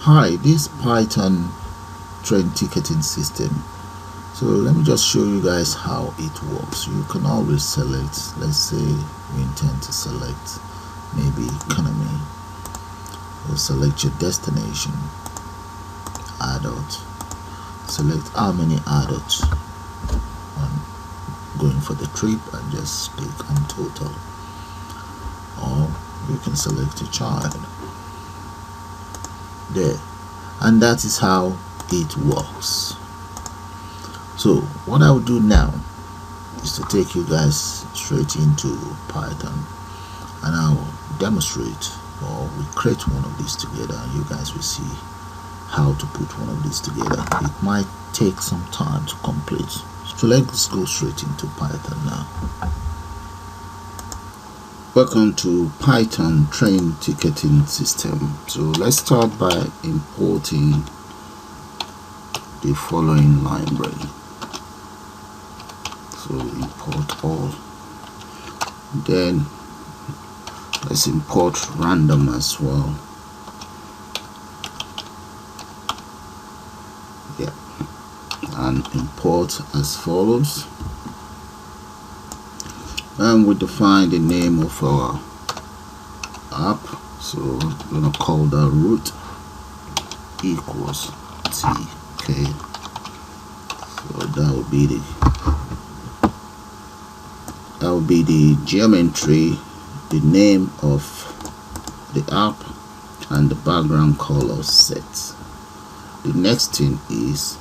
Hi, this Python train ticketing system. So let me just show you guys how it works. You can always select, let's say we intend to select maybe economy. You'll select your destination, adult, select how many adults going for the trip and just click on total, or you can select a child there, and that is how it works. So what I will do now is to take you guys straight into Python, and I will demonstrate, or we create one of these together, and you guys will see how to put one of these together. It might take some time to complete, so let's go straight into Python now. Welcome to Python train ticketing system. So let's start by importing the following library. So import all, then let's import random as well. Yeah, and import as follows. And we define the name of our app, so we're gonna call that root equals tk. So that will be the geometry, the name of the app, and the background color set. The next thing is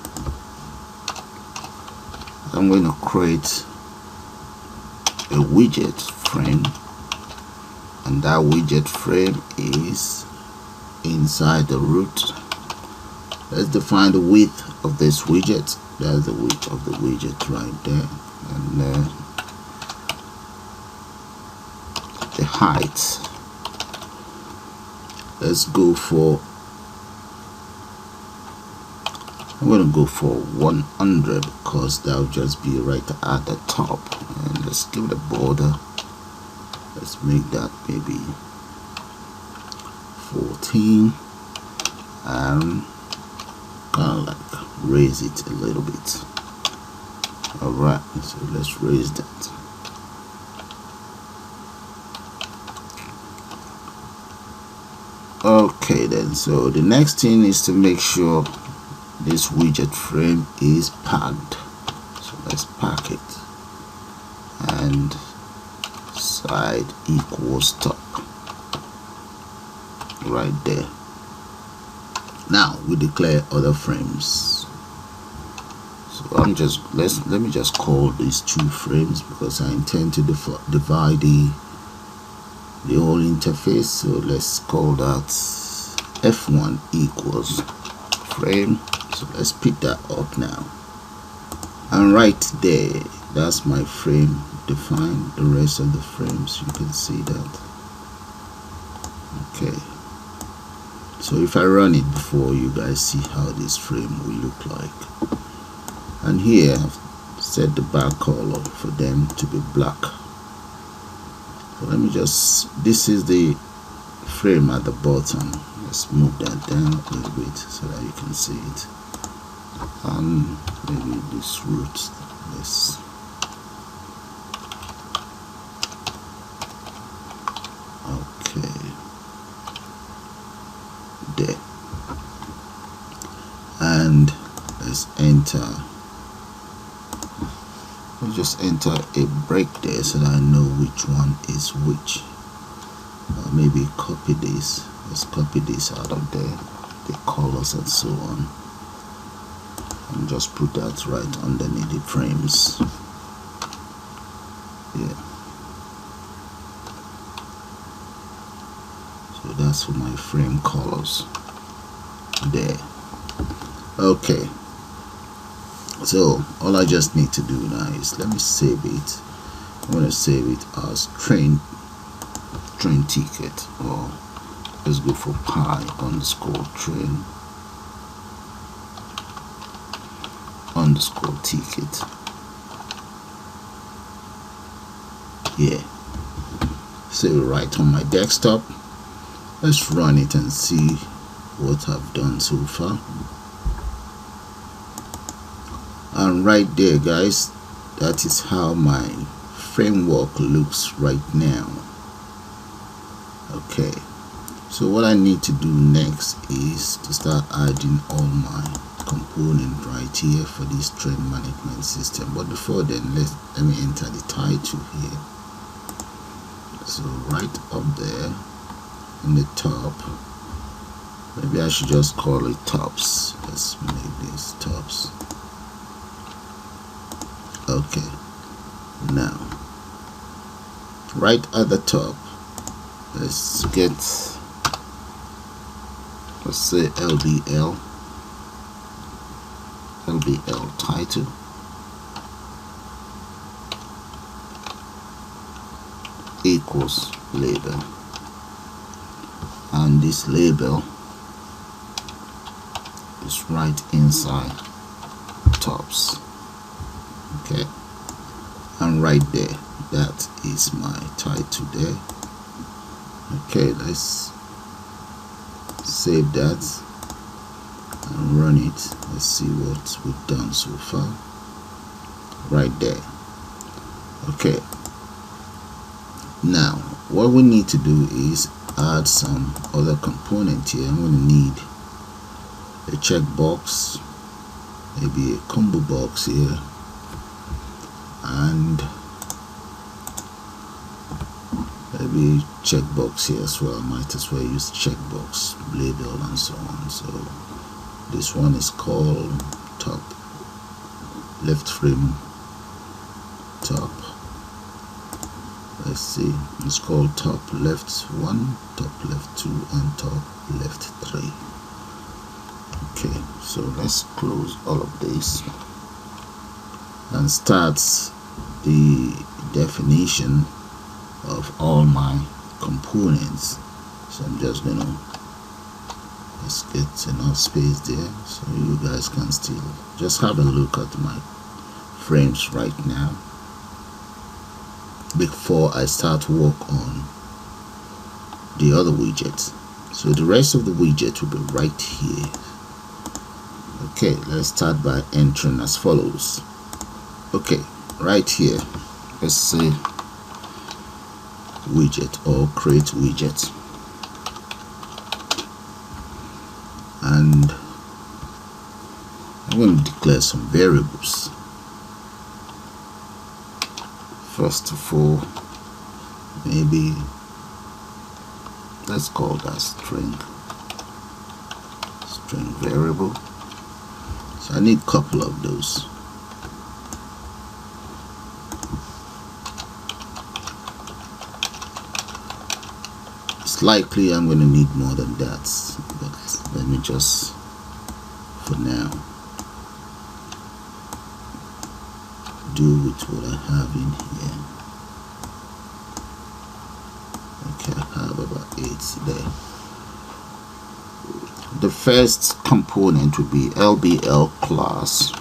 I'm going to create a widget frame, and that widget frame is inside the root. Let's define the width of this widget. That's the width of the widget right there, and the height, let's go for, I'm going to go for 100 because that will just be right at the top. And let's give it a border. Let's make that maybe 14 and kind of like raise it a little bit. Alright, so let's raise that. Okay then, so the next thing is to make sure this widget frame is packed. So let's pack it, and side equals top right there. Now we declare other frames. So I'm just let me just call these two frames because I intend to divide the whole interface. So let's call that f1 equals frame. So let's pick that up now, and right there, that's my frame defined. The rest of the frames, you can see that. Okay, so if I run it before, you guys see how this frame will look like. And here I've set the back color for them to be black. So let me just, this is the frame at the bottom. Let's move that down a little bit so that you can see it. And maybe this root, this. Okay, there. And let's enter. We'll just enter a break there so that I know which one is which. Maybe copy this. Let's copy this out of there, the colors and so on, and just put that right underneath the frames. Yeah. So that's for my frame colors there. Okay. So all I just need to do now is, let me save it. I'm going to save it as train ticket, or let's go for pi_train _ticket. Yeah, save it right on my desktop. Let's run it and see what I've done so far. And right there, guys, that is how my framework looks right now. Okay, so what I need to do next is to start adding all my components right here for this trend management system. But before then, let me enter the title here. So right up there in the top, maybe I should just call it tops. Let's make this tops. Okay, now right at the top, let's say LBL title equals label, and this label is right inside tops. Okay, and right there, that is my title there. Okay, let's save that and run it. Let's see what we've done so far. Right there. Okay, now what we need to do is add some other component here. I'm going to need a checkbox, maybe a combo box here, and maybe checkbox here as well. I might as well use checkbox, label, and so on. So this one is called top left frame top. Let's see, it's called top left 1, top left 2, and top left 3. Okay, so let's close all of this and start the definition of all my components. So I'm just gonna get enough space there so you guys can still just have a look at my frames right now before I start work on the other widgets. So the rest of the widget will be right here. Okay, let's start by entering as follows. Okay, right here, let's say widget or create widget, and I'm going to declare some variables. First of all, maybe let's call that string variable. So I need a couple of those. It's likely I'm going to need more than that, but let me just, for now, do with what I have in here. Okay, I have about 8 there. The first component would be LBL class.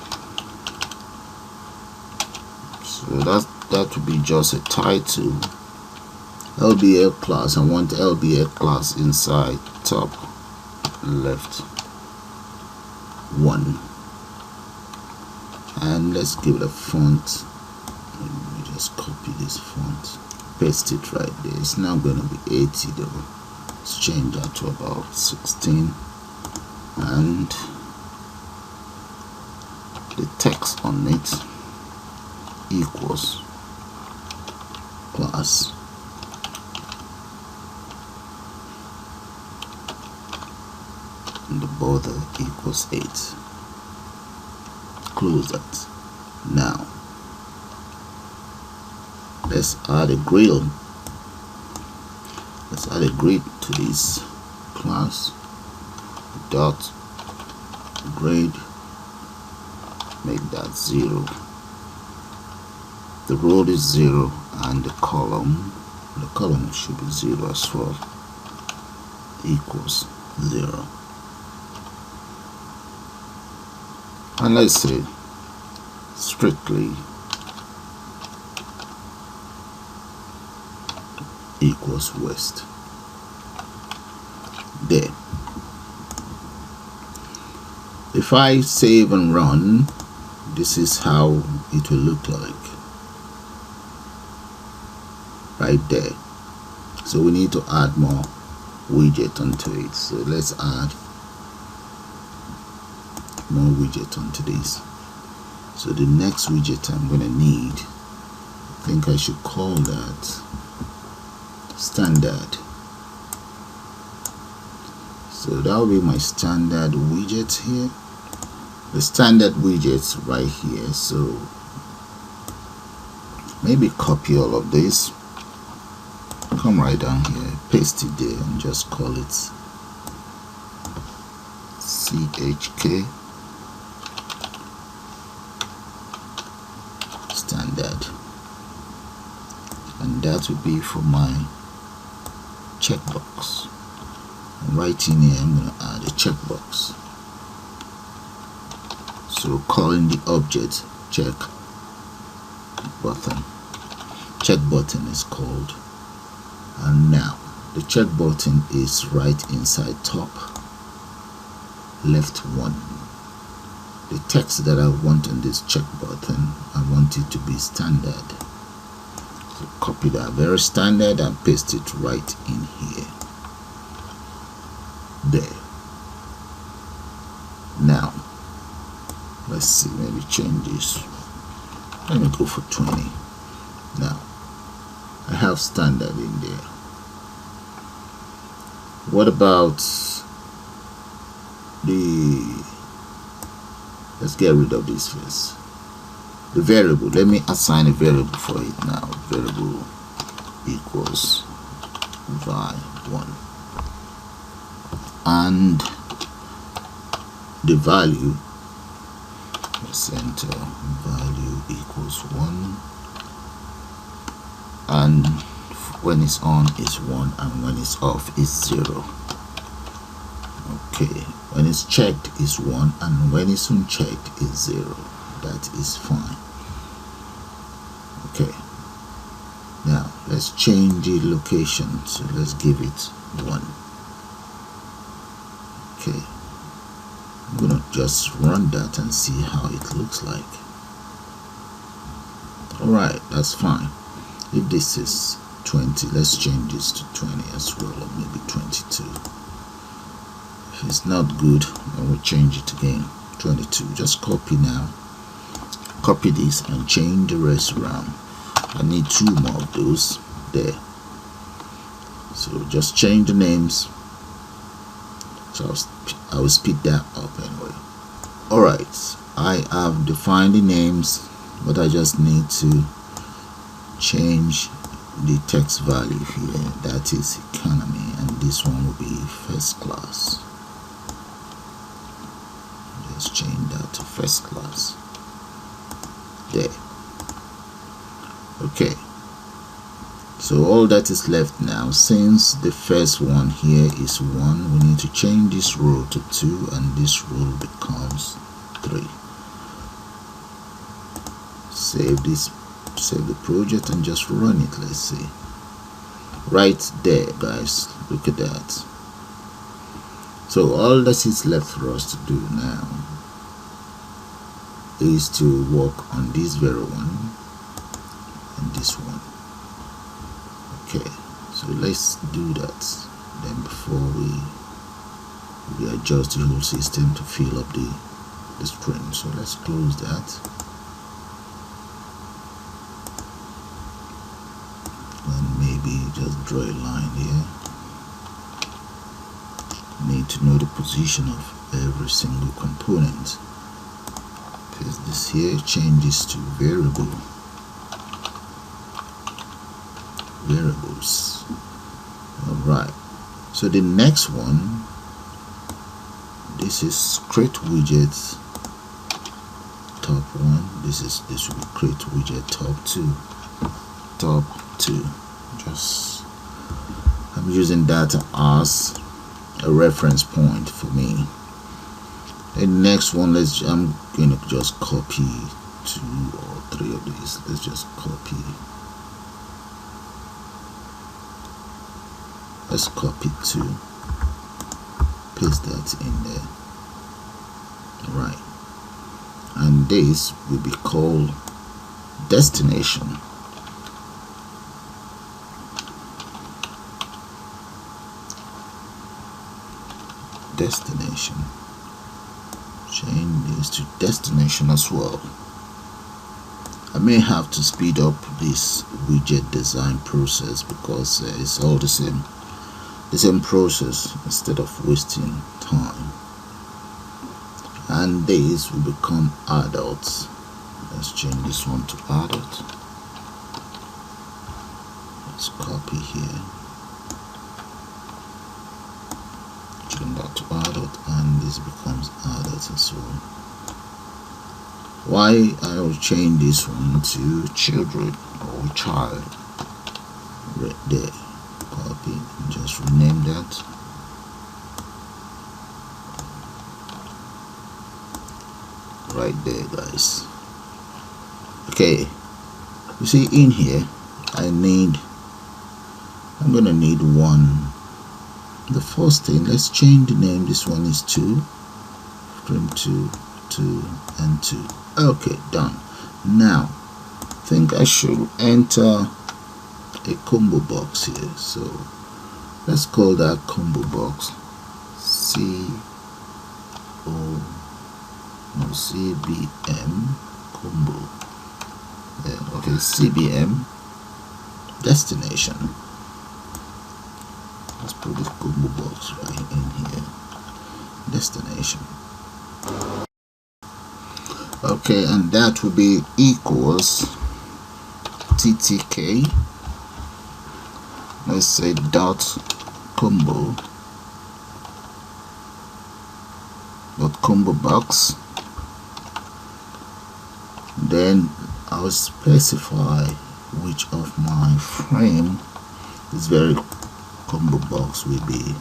So that would be just a title. LBL class, I want LBL class inside top left 1. And let's give it a font. Let me just copy this font, paste it right there. It's now going to be 80 though. Let's change that to about 16, and the text on it equals class and the border equals 8. Close that. Now let's add a grid. Let's add a grid to this class. Dot grade, make that 0. The row is 0, and the column should be 0 as well, equals 0. And let's say strictly equals west. There. If I save and run, this is how it will look like right there. So we need to add more widget onto it. So let's add more widget onto this. So the next widget I'm going to need, I think I should call that standard. So that will be my standard widget here. The standard widgets right here. So maybe copy all of this, come right down here, paste it there, and just call it CHK standard, and that will be for my checkbox. And right in here I'm going to add a checkbox. So calling the object check button. Check button is called, and now the check button is right inside top left one. The text that I want on this check button, I want it to be standard. So copy that very standard and paste it right in here. There. Now let's see, maybe change this. Let me go for 20. Now I have standard in there. What about let's get rid of this first. The variable, let me assign a variable for it now. Variable equals var1, and the value, let's enter value equals 1, and when it's on is 1, and when it's off is 0. Okay, when it's checked is 1, and when it's unchecked is 0. That is fine. Okay, now let's change the location. So let's give it 1. Okay, I'm gonna just run that and see how it looks like. Alright, that's fine. If this is 20, let's change this to 20 as well, or maybe 22. If it's not good, then we'll change it again. 22. Just copy now. Copy this and change the rest around. I need 2 more of those there. So just change the names. So I will speed that up anyway. Alright, I have defined the names, but I just need to change the text value here. That is economy, and this one will be first class. Just change that to first class. There. Okay, so all that is left now, since the first one here is 1, we need to change this row to 2, and this row becomes 3. Save this, save the project, and just run it. Let's see. Right there, guys, look at that. So all that is left for us to do now is to work on this very one and this one. Okay, so let's do that. Then before we adjust the whole system to fill up the string. So let's close that. And maybe just draw a line here. Need to know the position of every single component. Paste this here, change this to variables. Alright, so the next one, this is create widgets top 1. This will be create widget top 2. Just, I'm using that as a reference point for me. The next one, I'm going to just copy 2 or 3 of these. Let's just copy. Let's copy 2. Paste that in there. right? And this will be called destination. Destination. Change this to destination as well. I may have to speed up this widget design process because it's all the same process instead of wasting time. And these will become adults. Let's change this one to adult. Let's copy here, change that to adult, and this becomes adult as well. Why I will change this one to children or child right there. Copy and just rename that. Right there, guys. Okay, you see in here I'm gonna need one. The first thing, let's change the name. This one is 2 frame 2 and 2. Okay, done. Now I think I should enter a combo box here, so let's call that combo box CBM combo. Yeah, okay, CBM destination. Let's put this combo box right in here. Destination. Okay, and that will be equals TTK. Let's say dot combo box. Then I'll specify which of my frame this very combo box will be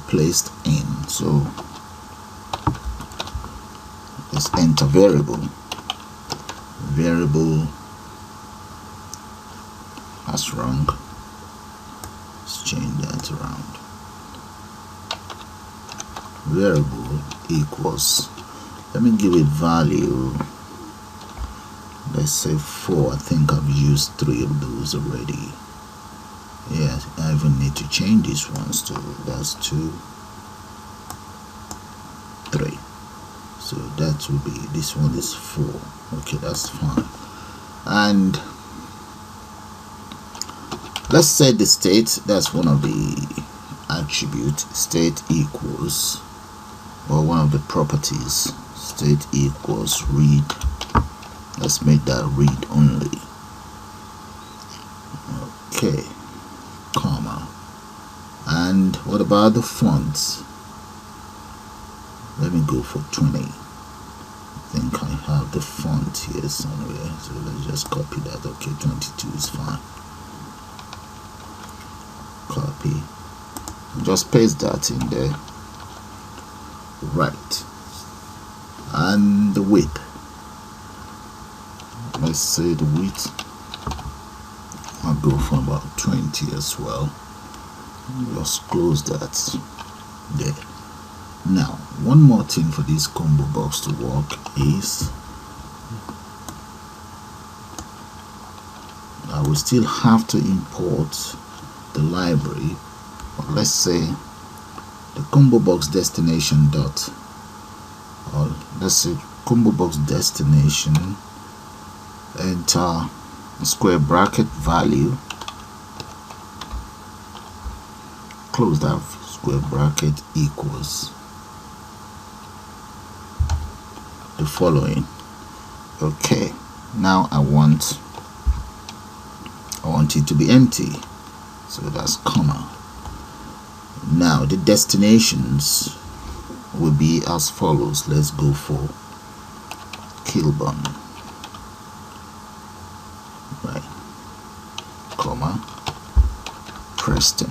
placed in. So let's enter variable. That's wrong. Let's change that around. Variable equals, let me give it value, let's say 4. I think I've used 3 of those already. Yeah, I even need to change these ones too. That's 2, 3. So that will be, this one is 4. Okay, that's fine. And let's set the state. That's one of the attribute. State equals, or one of the properties, state equals read. Let's make that read only. Okay, comma. And what about the fonts? Let me go for 20. I think I have the font here somewhere, so let's just copy that. Okay, 22 is fine. Copy and just paste that in there. Right, and the width, let's say the width, I'll go for about 20 as well. Just close that there. Now one more thing for this combo box to work is I will still have to import the library. Let's say the combo box destination dot, or let's say combo box destination, enter square bracket value, close that square bracket, equals the following. Okay, now I want it to be empty, so that's comma. Now the destinations will be as follows. Let's go for Kilburn, right, comma, Preston,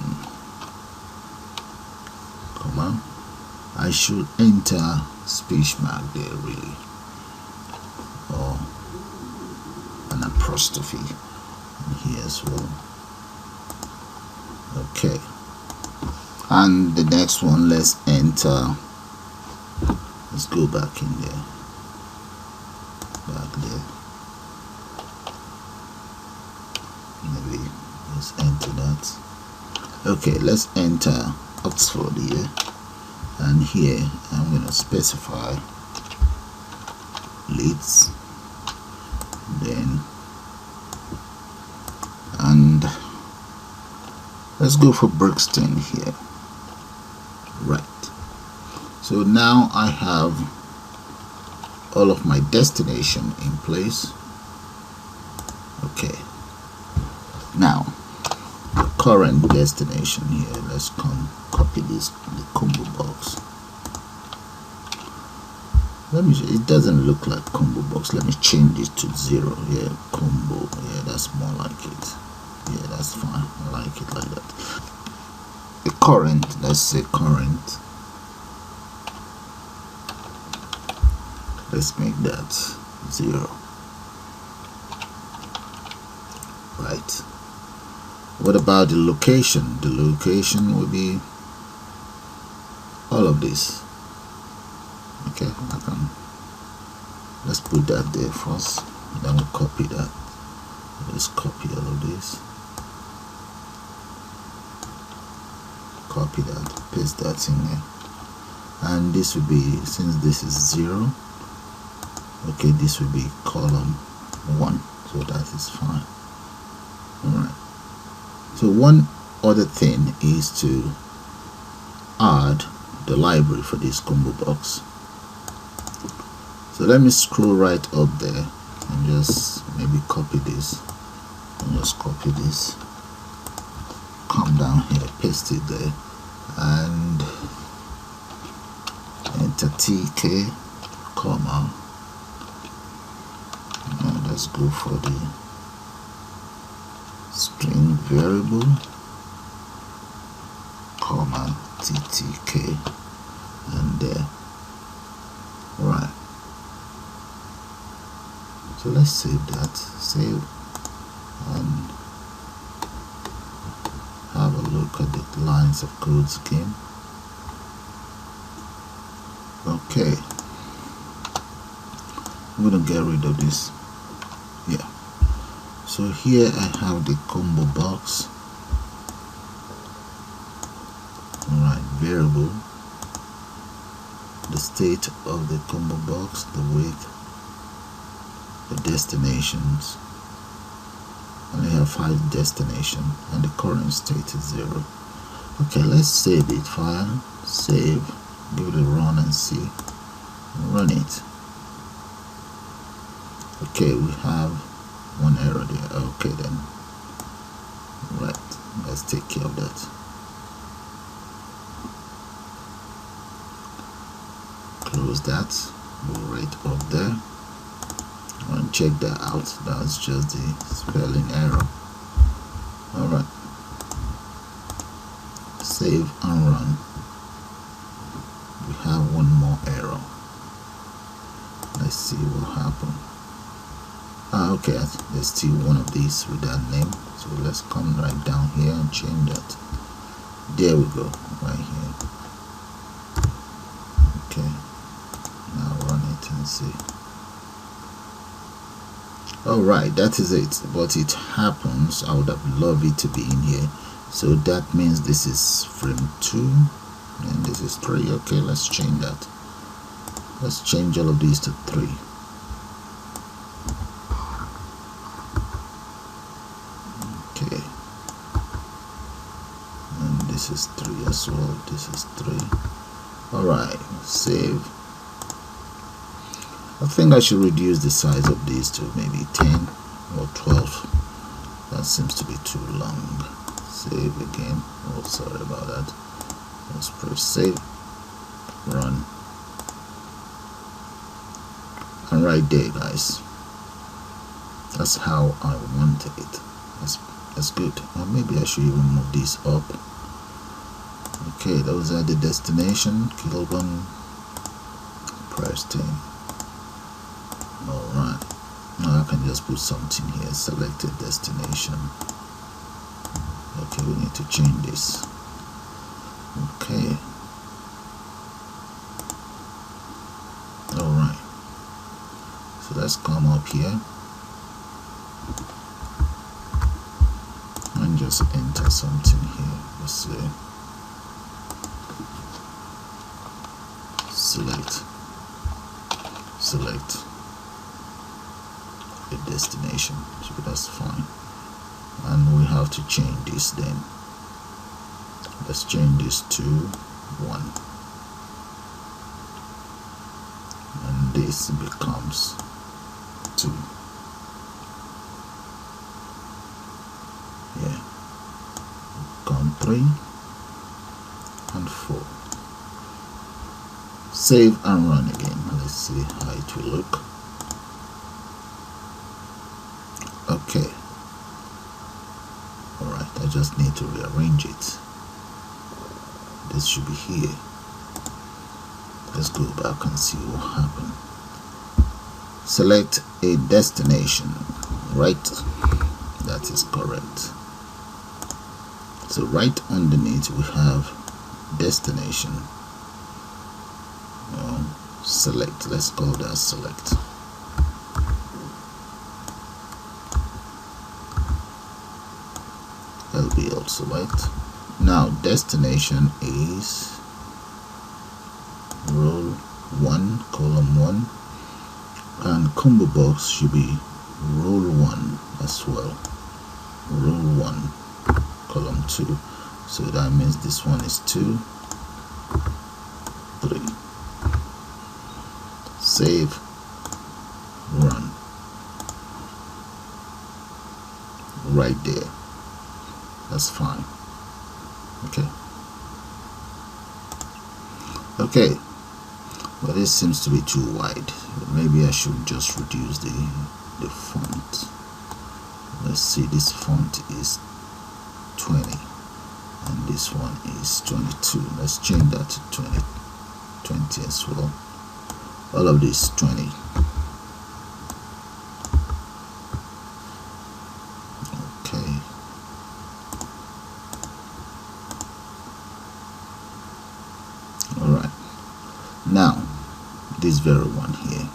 comma. I should enter speech mark there really, or an apostrophe in here as well. Okay, And the next one, let's enter, let's go back in there, back there, maybe let's enter that. Okay, let's enter Oxford here, and here I'm going to specify Leeds, then, and let's go for Brixton here. Right, so now I have all of my destination in place. Okay, now the current destination here, let's copy this, the combo box. Let me, it doesn't look like combo box, let me change it to 0. Yeah, combo, yeah, that's more like it. Yeah, that's fine, I like it like that. The current, let's say current, let's make that 0. Right, what about the location? The location will be all of this. Okay, let's put that there first, then we'll copy that. Let's copy all of this, copy that, paste that in there, and this will be, since this is 0, okay, this will be column 1, so that is fine. Alright, so one other thing is to add the library for this combo box. So let me scroll right up there and just maybe copy this, and just copy this, come down here, paste it there, and enter TK, comma, and let's go for the string variable, comma, TTK, and there. Right, so let's save that, save, and have a look at the lines of codes again. Okay, I'm gonna get rid of this. Yeah, so here I have the combo box. Alright, variable, the state of the combo box, the width, the destinations. I only have 5 destination, and the current state is 0. Okay, let's save it. File, save, give it a run and see. Run it. Okay, we have one error there. Okay then. Right, let's take care of that. Close that, go right up there, and check that out. That's just the spelling error. Alright, save and run. We have one more error. Let's see what happened. Okay, there's still one of these with that name, so let's come right down here and change that. There we go, right here. Okay, now run it and see. Alright, that is it, but it happens, I would have loved it to be in here. So that means this is frame 2 and this is 3. Okay, let's change that. Let's change all of these to 3. Okay, and this is 3 as well. This is 3. Alright, save. I think I should reduce the size of these to maybe 10 or 12. That seems to be too long. Save again. Oh, sorry about that. Let's press save, run, and right there, guys. That's how I wanted it. That's good. Or maybe I should even move this up. Okay, those are the destination. Kilburn, Preston. Alright, now I can just put something here. Selected destination. Okay, we need to change this. Okay. Alright. So let's come up here and just enter something here. Let's say select a destination. So that's fine. And we have to change this then. Let's change this to 1. And this becomes 2. Yeah. Become 3 and 4. Save and run again. Let's see how it will look. Okay. Alright, I just need to rearrange it. This should be here. Let's go back and see what happened. Select a destination, right? That is correct. So right underneath we have destination. Select. Let's call that select. LB also, right? Now destination is row 1, column 1, and combo box should be row 1 as well. Row 1, column 2. So that means this one is 2, 3. Save, run. Right there. That's fine. Okay, but this seems to be too wide. Maybe I should just reduce the font. Let's see, this font is 20 and this one is 22. Let's change that to 20 as well. All of this 20. Okay. Alright. Now this very one here.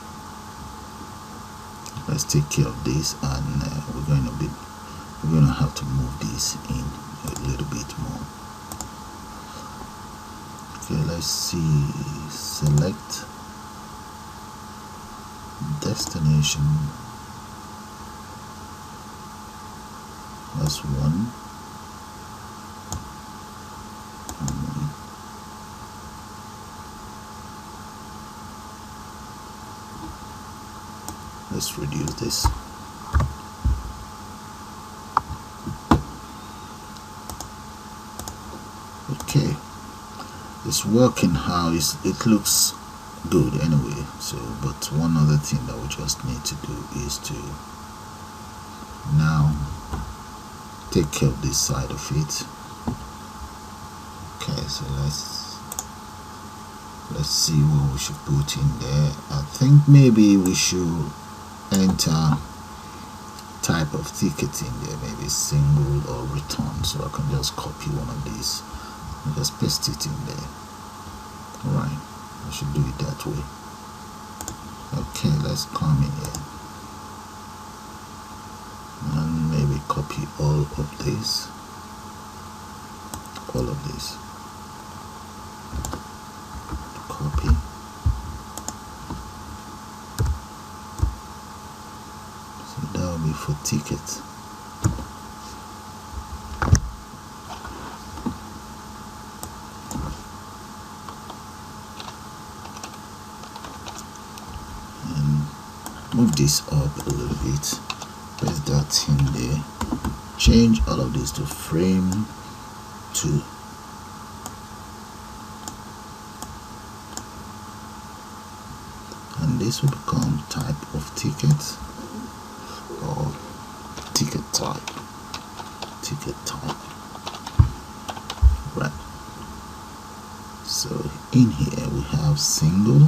Let's take care of this, and we're going to have to move this in a little bit more. Okay, let's see. Select destination. That's 1. Let's reduce this. Okay, it's working how it looks good anyway. So, but one other thing that we just need to do is to now take care of this side of it. Okay, so let's see what we should put in there. I think maybe we should enter type of ticket in there, maybe single or return. So I can just copy one of these and just paste it in there. Alright, I should do it that way. Okay, let's come in here and maybe copy all of this. Copy. So that will be for ticket. And move this up a little bit. Press that in there. Change all of this to frame 2. And this will become type of ticket or ticket type. Right. So in here we have single,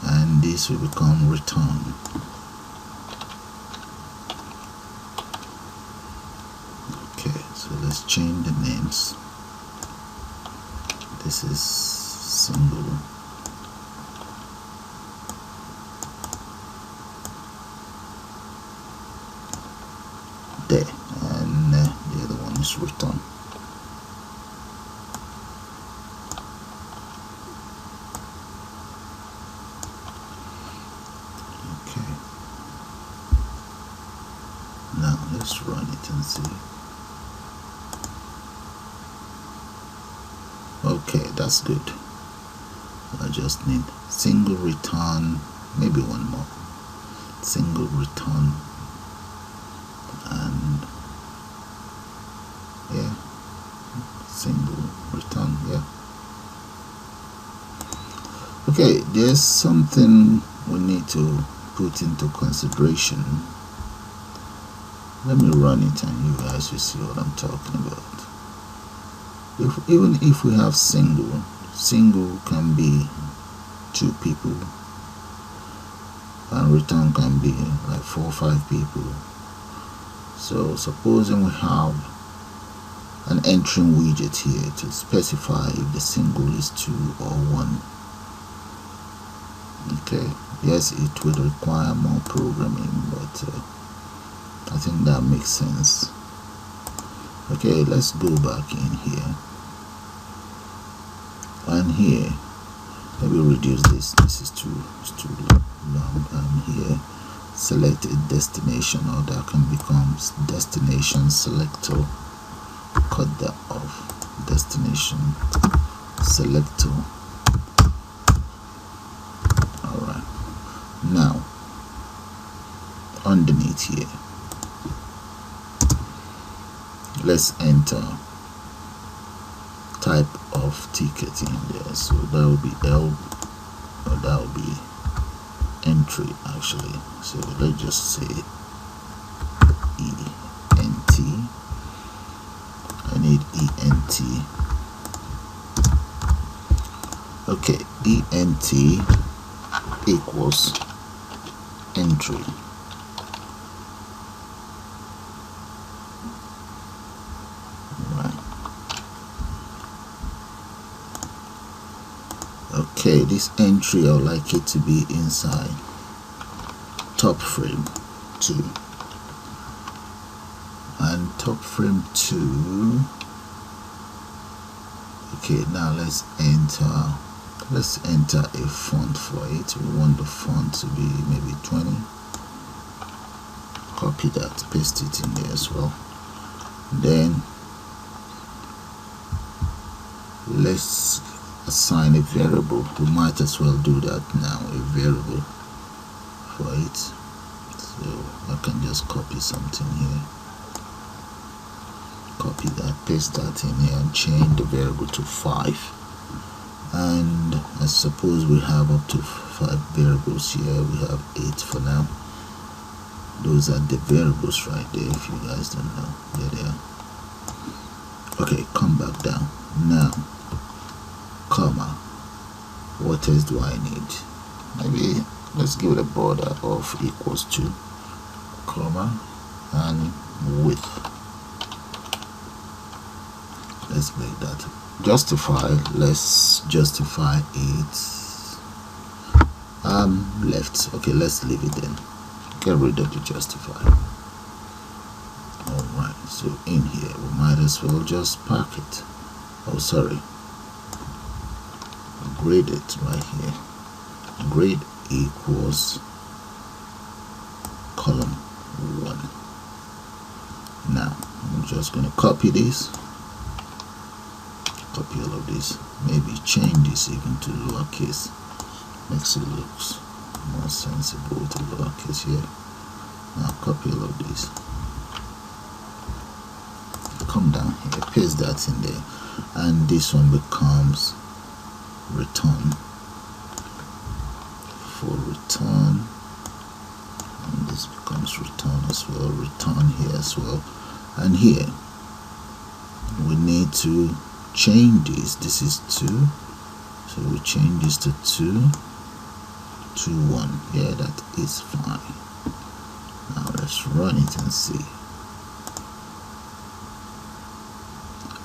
and this will become return. So let's change the names. This is single. There, and the other one is return. Okay, now let's run it and see. Okay, that's good. I just need single return, maybe one more. Single return, and yeah, single return, yeah. Okay, there's something we need to put into consideration. Let me run it and you guys will see what I'm talking about. Even if we have single can be 2 people, and return can be like 4 or 5 people. So supposing we have an entering widget here to specify if the single is 2 or 1. Okay, yes, it would require more programming, but I think that makes sense. Okay, let's go back in here, and here maybe reduce this. This is too long. And here select a destination, or that can become destination selector. Cut that off. Destination selector. Alright, now underneath here, let's enter type of ticket in there. So that will be L, or that will be entry actually. So let's just say ENT. I need ENT. Okay, ENT equals entry. Okay, this entry I would like it to be inside top frame 2, and top frame 2. Okay, now let's enter a font for it. We want the font to be maybe 20. Copy that, paste it in there as well. Then let's assign a variable. We might as well do that now, a variable for it. So I can just copy something here, copy that, paste that in here, and change the variable to 5. And I suppose we have up to 5 variables here. We have 8 for now. Those are the variables right there, if you guys don't know. There they are. Okay, come back down now. Comma, what else do I need? Maybe let's give it a border of equals to, comma, and width. Let's make that justify. Let's justify it left. Okay, let's leave it then. Get rid of the justify. Alright, so in here we might as well just park it. Oh, sorry, grade it right here. Grade equals column 1. Now I'm just going to copy this, copy all of this, maybe change this even to lowercase, makes it looks more sensible to lowercase here. Now copy all of this, come down here, paste that in there, and this one becomes return. For return, and this becomes return as well, return here as well. And here we need to change this. This is 2, so we change this to 2 to 1. Yeah, that is fine. Now let's run it and see.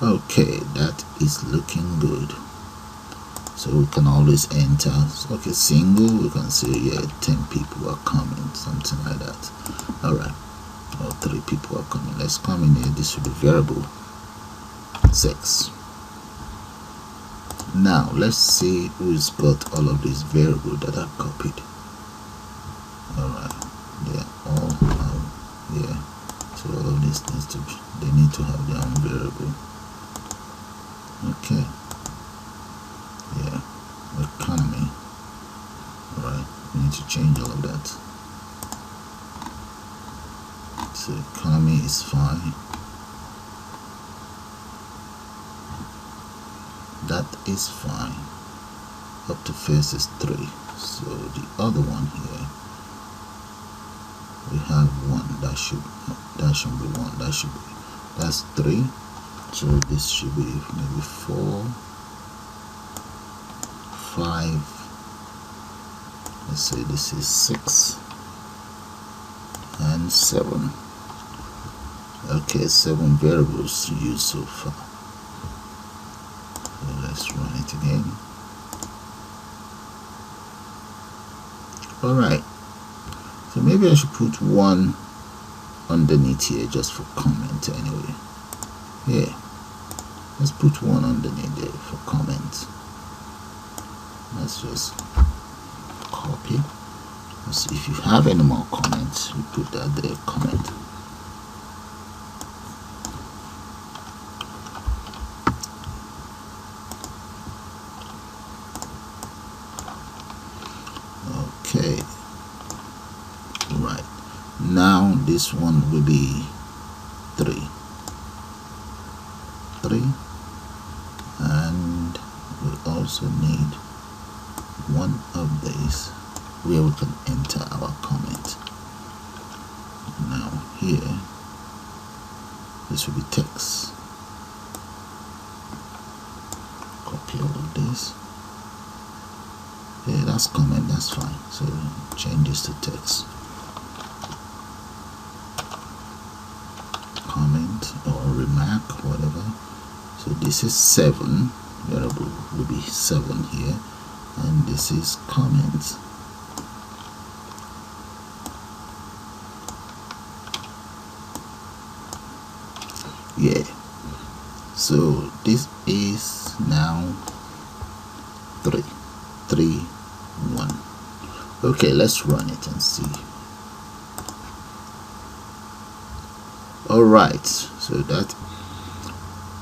Okay, that is looking good. So we can always enter, okay, single, we can say, yeah, 10 people are coming, something like that. All right, or 3 people are coming. Let's come in here. This will be variable 6. Now let's see who's got all of these variables that are copied. All right, they're all yeah. So all of this needs to be, they need to have their own variable. Okay, yeah, economy. All right, we need to change all of that. So economy is fine. That is fine. Up to first is 3. So the other one here, we have 1. That should be 1. That's 3. So this should be maybe 4, 5. Let's say this is 6 and 7. Okay, 7 variables used so far. So let's run it again. Alright, so maybe I should put 1 underneath here just for comment anyway. Yeah, let's put 1 underneath there for comment. Let's just copy. Let's see if you have any more comments, you put that there, comment. Okay, right, now this one will be 3, and we also need one of these where we can enter our comment. Now here, this will be text. Copy all of this. Yeah, that's comment, that's fine. So change this to text. Comment or remark, whatever. So this is 7. Variable will be 7 here, and this is comment. Yeah. So this is now 3, 1. Okay, let's run it and see. Alright, so that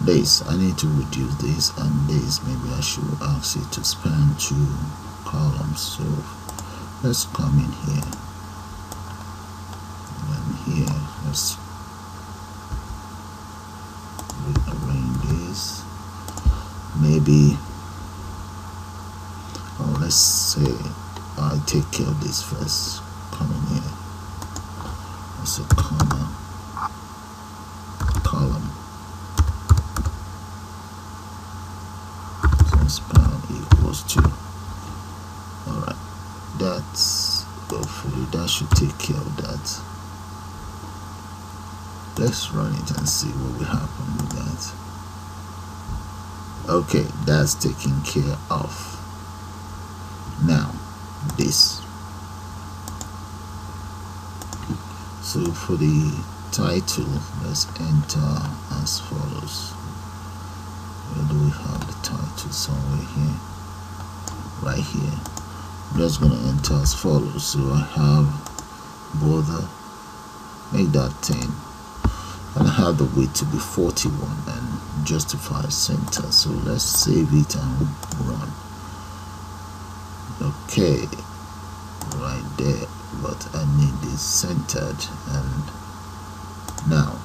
this, I need to reduce this and this. Maybe I should ask it to span 2 columns. So let's come in here and here. Let's rearrange this. Maybe, oh, let's say I take care of this first. Come in here. Let's say comma, column. So span equals 2. Alright, that's, hopefully that should take care of that. Let's run it and see what will happen with that. Okay, that's taken care of. Now this, so for the title, let's enter as follows. Where do we have the title? Somewhere here, right here. I'm just gonna enter as follows. So I have border, make that 10, and I have the width to be 41 and justify center. So let's save it and run. Okay, right there, but I need this centered, and now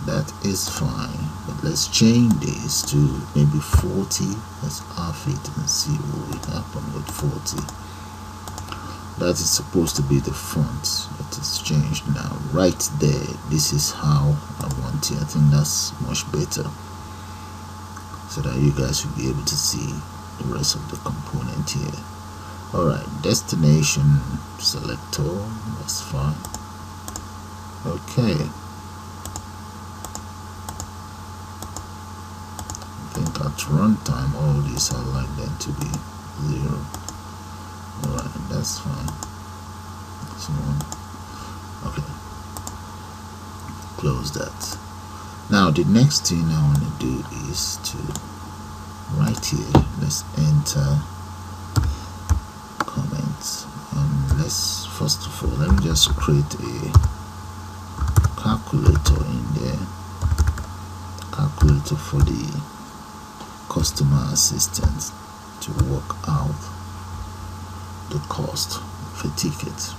that is fine, but let's change this to maybe 40. Let's half it and see what will happen with 40. That is supposed to be the front. That is changed now. Right there, this is how I want it. I think that's much better, so that you guys will be able to see the rest of the component here. Alright, destination selector, that's fine. Okay. at runtime all these I like them to be 0. Alright, that's fine. So okay, close that. Now the next thing I want to do is to right here, let's enter comments, and let's first of all let me just create a calculator in there, calculator for the customer assistant to work out the cost of a ticket.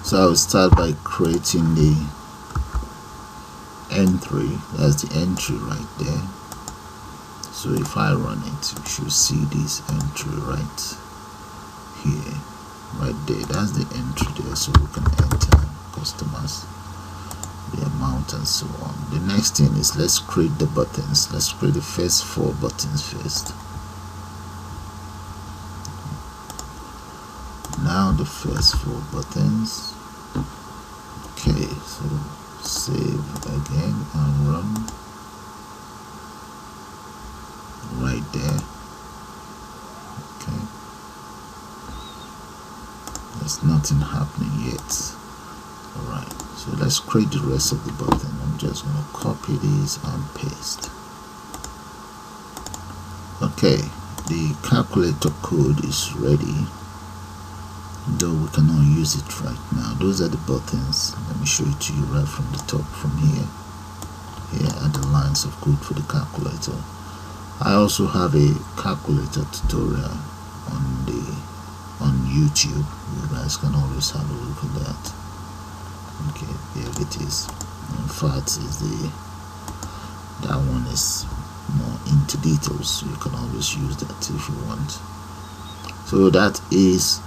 So I will start by creating the entry. That's the entry right there. So if I run it, you should see this entry right here, right there. That's the entry there, so we can enter customers, the amount, and so on. The next thing is let's create the buttons. Let's create the first 4 buttons first. Now the first 4 buttons. Okay, so save again and run right there. Okay, there's nothing happening yet. Alright, so let's create the rest of the button. I'm just going to copy these and paste. Okay, the calculator code is ready, though we cannot use it right now. Those are the buttons. Let me show it to you right from the top. From here are the lines of code for the calculator. I also have a calculator tutorial on YouTube. You guys can always have a look at that. Okay, there it is. In fact, that one is more into details, so you can always use that if you want. So that is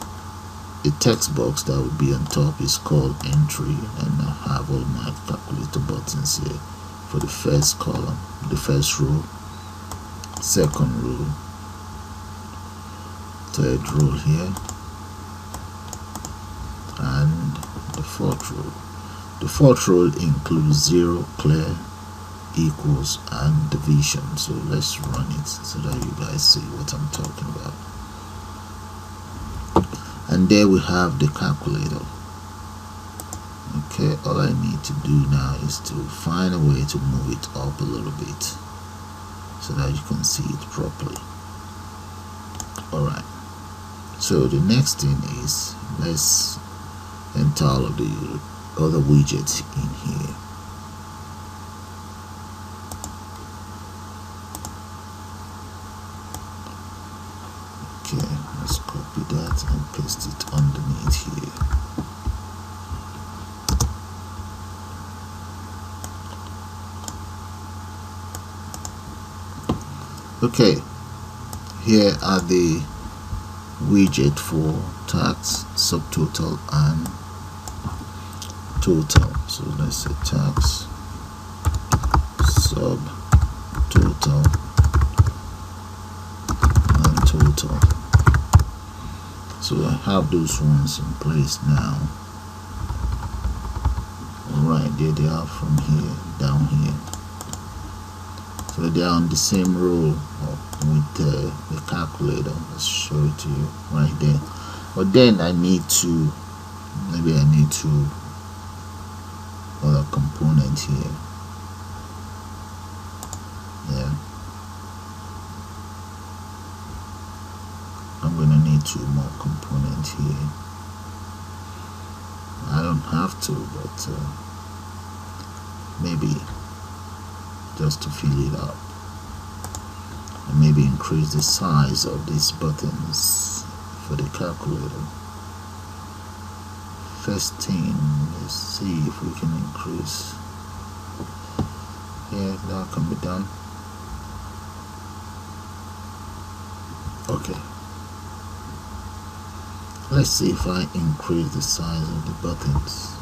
the text box that will be on top is called entry, and I have all my calculator buttons here for the first column, the first row, second row, third row here, and the fourth row. The fourth row includes 0, clear, equals, and division. So let's run it so that you guys see what I'm talking about. And there we have the calculator. Okay, all I need to do now is to find a way to move it up a little bit so that you can see it properly. Alright, so the next thing is let's enter all of the other widgets in here. Okay, let's copy that and paste it underneath here. Okay, here are the widget for tax, subtotal, and total. So let's say tax, subtotal, and total. So I have those ones in place now. Alright, there they are from here down here. So they are on the same row with the calculator. Let's show it to you right there. But then maybe I need to other component here. Yeah, I'm gonna need 2 more components here. I don't have to, but maybe just to fill it up, and maybe increase the size of these buttons for the calculator. First thing, let's see if we can increase. Yeah, that can be done. Okay, let's see if I increase the size of the buttons.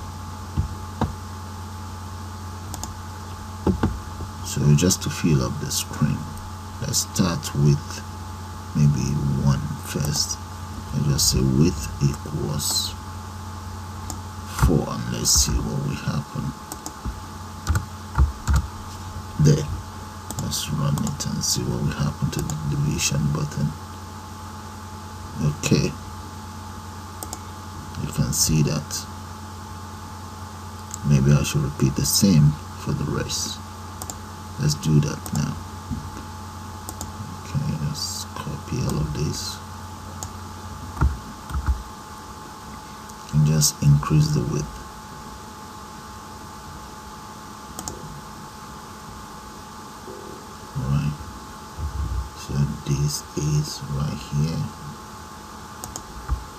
So just to fill up the screen, let's start with maybe 1 first. I just say width equals 4, and let's see what will happen. there. Let's run it and see what will happen to the division button. Okay, you can see that. Maybe I should repeat the same for the rest. Let's do that now. Okay, let's copy all of this and just increase the width. Alright, so this is right here.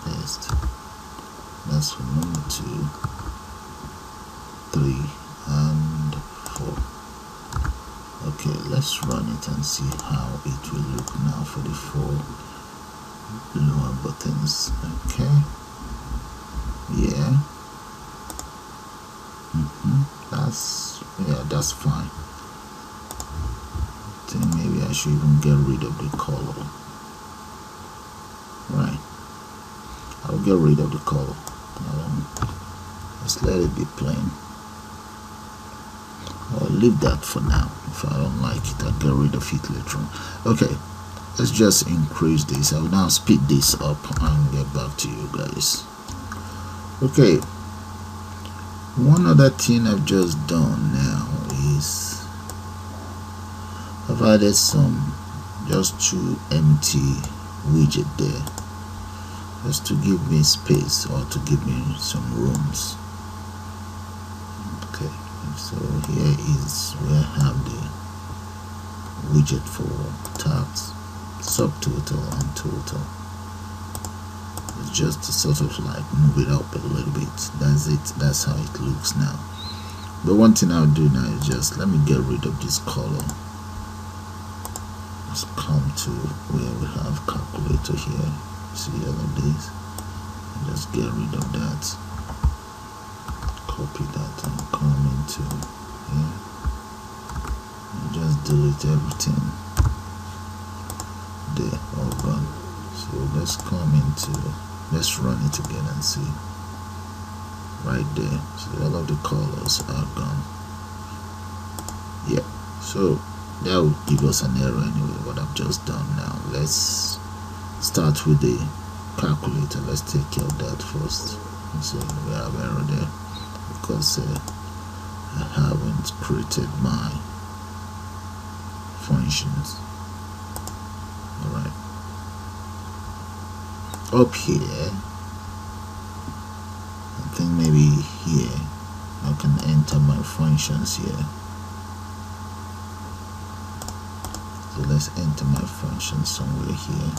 Paste. That's for number 2, 3, and 4. Okay, let's run it and see how it will look now for the 4 lower buttons. Okay, yeah, that's fine. I think maybe I should even get rid of the color. Right, I'll get rid of the color. Let's let it be plain. I'll leave that for now. If I don't like it, I'll get rid of it later on. Okay, let's just increase this. I will now speed this up and get back to you guys. Okay, one other thing I've just done now is I've added just 2 empty widgets there, just to give me space or to give me some rooms. Okay, so here is where I have the widget for tax, subtotal, and total. It's just to sort of like move it up a little bit. That's it. That's how it looks now. But one thing I'll do now is just let me get rid of this color. Let's come to where we have calculator here. See all of this. And just get rid of that. Copy that and come into here. And just delete everything there. All gone. So let's come into, let's run it again and see. Right there. So all of the colors are gone. Yeah. So that will give us an error anyway, what I've just done now. Let's start with the calculator. Let's take care of that first. So we have error there because I haven't created my functions. Alright. Up here, I think maybe here I can enter my functions here. So let's enter my function somewhere here.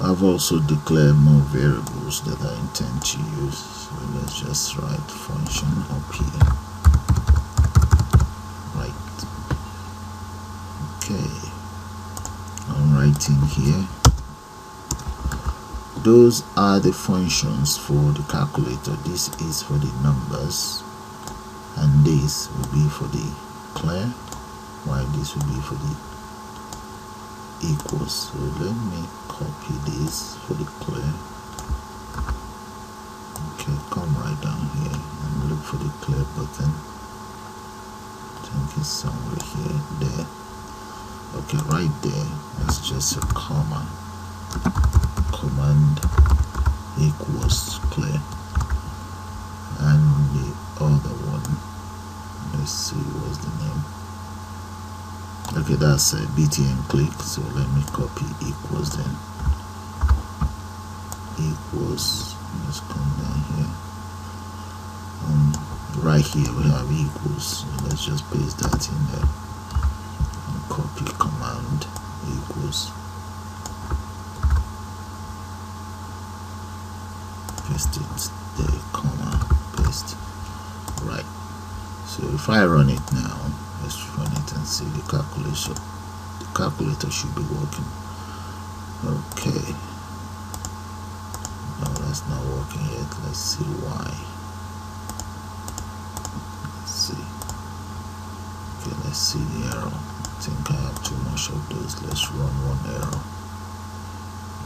I've also declared more variables that I intend to use. So let's just write function up here. Right. Okay. I'm writing here. Those are the functions for the calculator. This is for the numbers, and this will be for the clear, while this will be for the equals. So let me copy this for the clear. Okay, come right down here and look for the clear button. I think it's somewhere here, there. Okay, right there, that's just a comma. Command equals clear. And the other one, let's see what's the name. Okay, that's a BTN click. So let me copy equals then. Equals, let's come down here. Right here we have equals. So let's just paste that in there. And copy command equals. Paste it there, comma, paste. Right. So if I run it now, let's run it and see the calculation. The calculator should be working. Okay. No, that's not working yet. Let's see why. Let's see. Okay, let's see the error. I think I have too much of those. Let's run one error.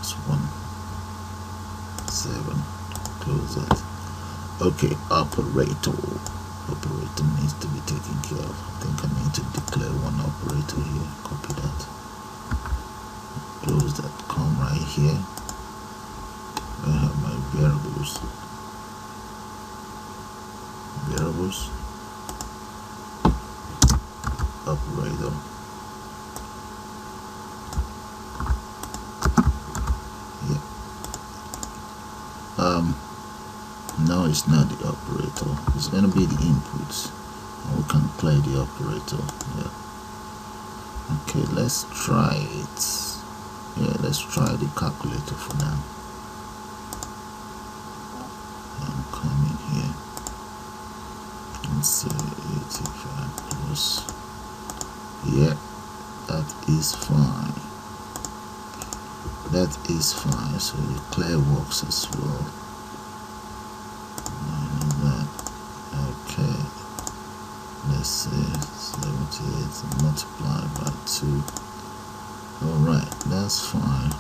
It's 1.7. Close that. Okay, operator. operator needs to be taken care of. I think I need to declare one operator here. Copy that, close that, come right here. I have my variables, operator. Yeah. No, it's not the operator. It's gonna be the inputs. We can play the operator. Yeah. Okay, let's try it. Yeah, let's try the calculator for now. I'm coming here and say 85 plus. Yeah, that is fine. That is fine. So the clear works as well. Okay, let's say 78 multiplied by 2. Alright, that's fine.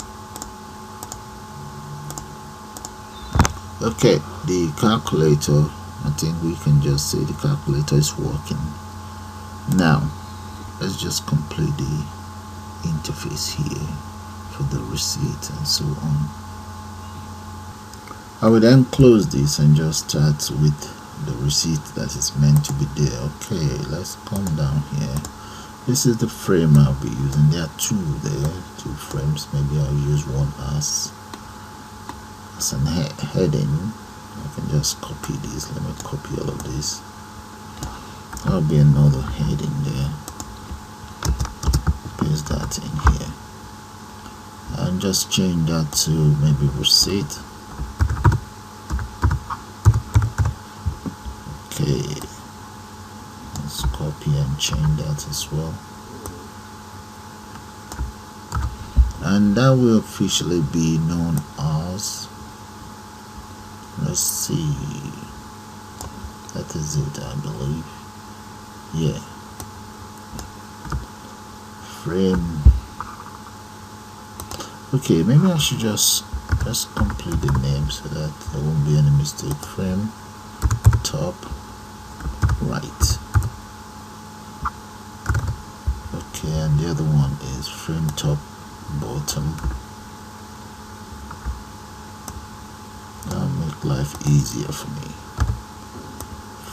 Okay, the calculator, I think we can just say the calculator is working. Now, let's just complete the interface here for the receipt and so on. I will then close this and just start with the receipt that is meant to be there. Okay, let's come down here. This is the frame I'll be using. There are two there, 2 frames. Maybe I'll use one as an heading. I can just copy this. Let me copy all of this. There'll be another heading there. Paste that in here and just change that to maybe receipt. Okay, let's copy and change that as well, and that will officially be known as, let's see, that is it, I believe. Yeah, frame. Okay, maybe I should just complete the name so that there won't be any mistake. Frame top right. Okay, and the other one is frame top bottom. That'll make life easier for me.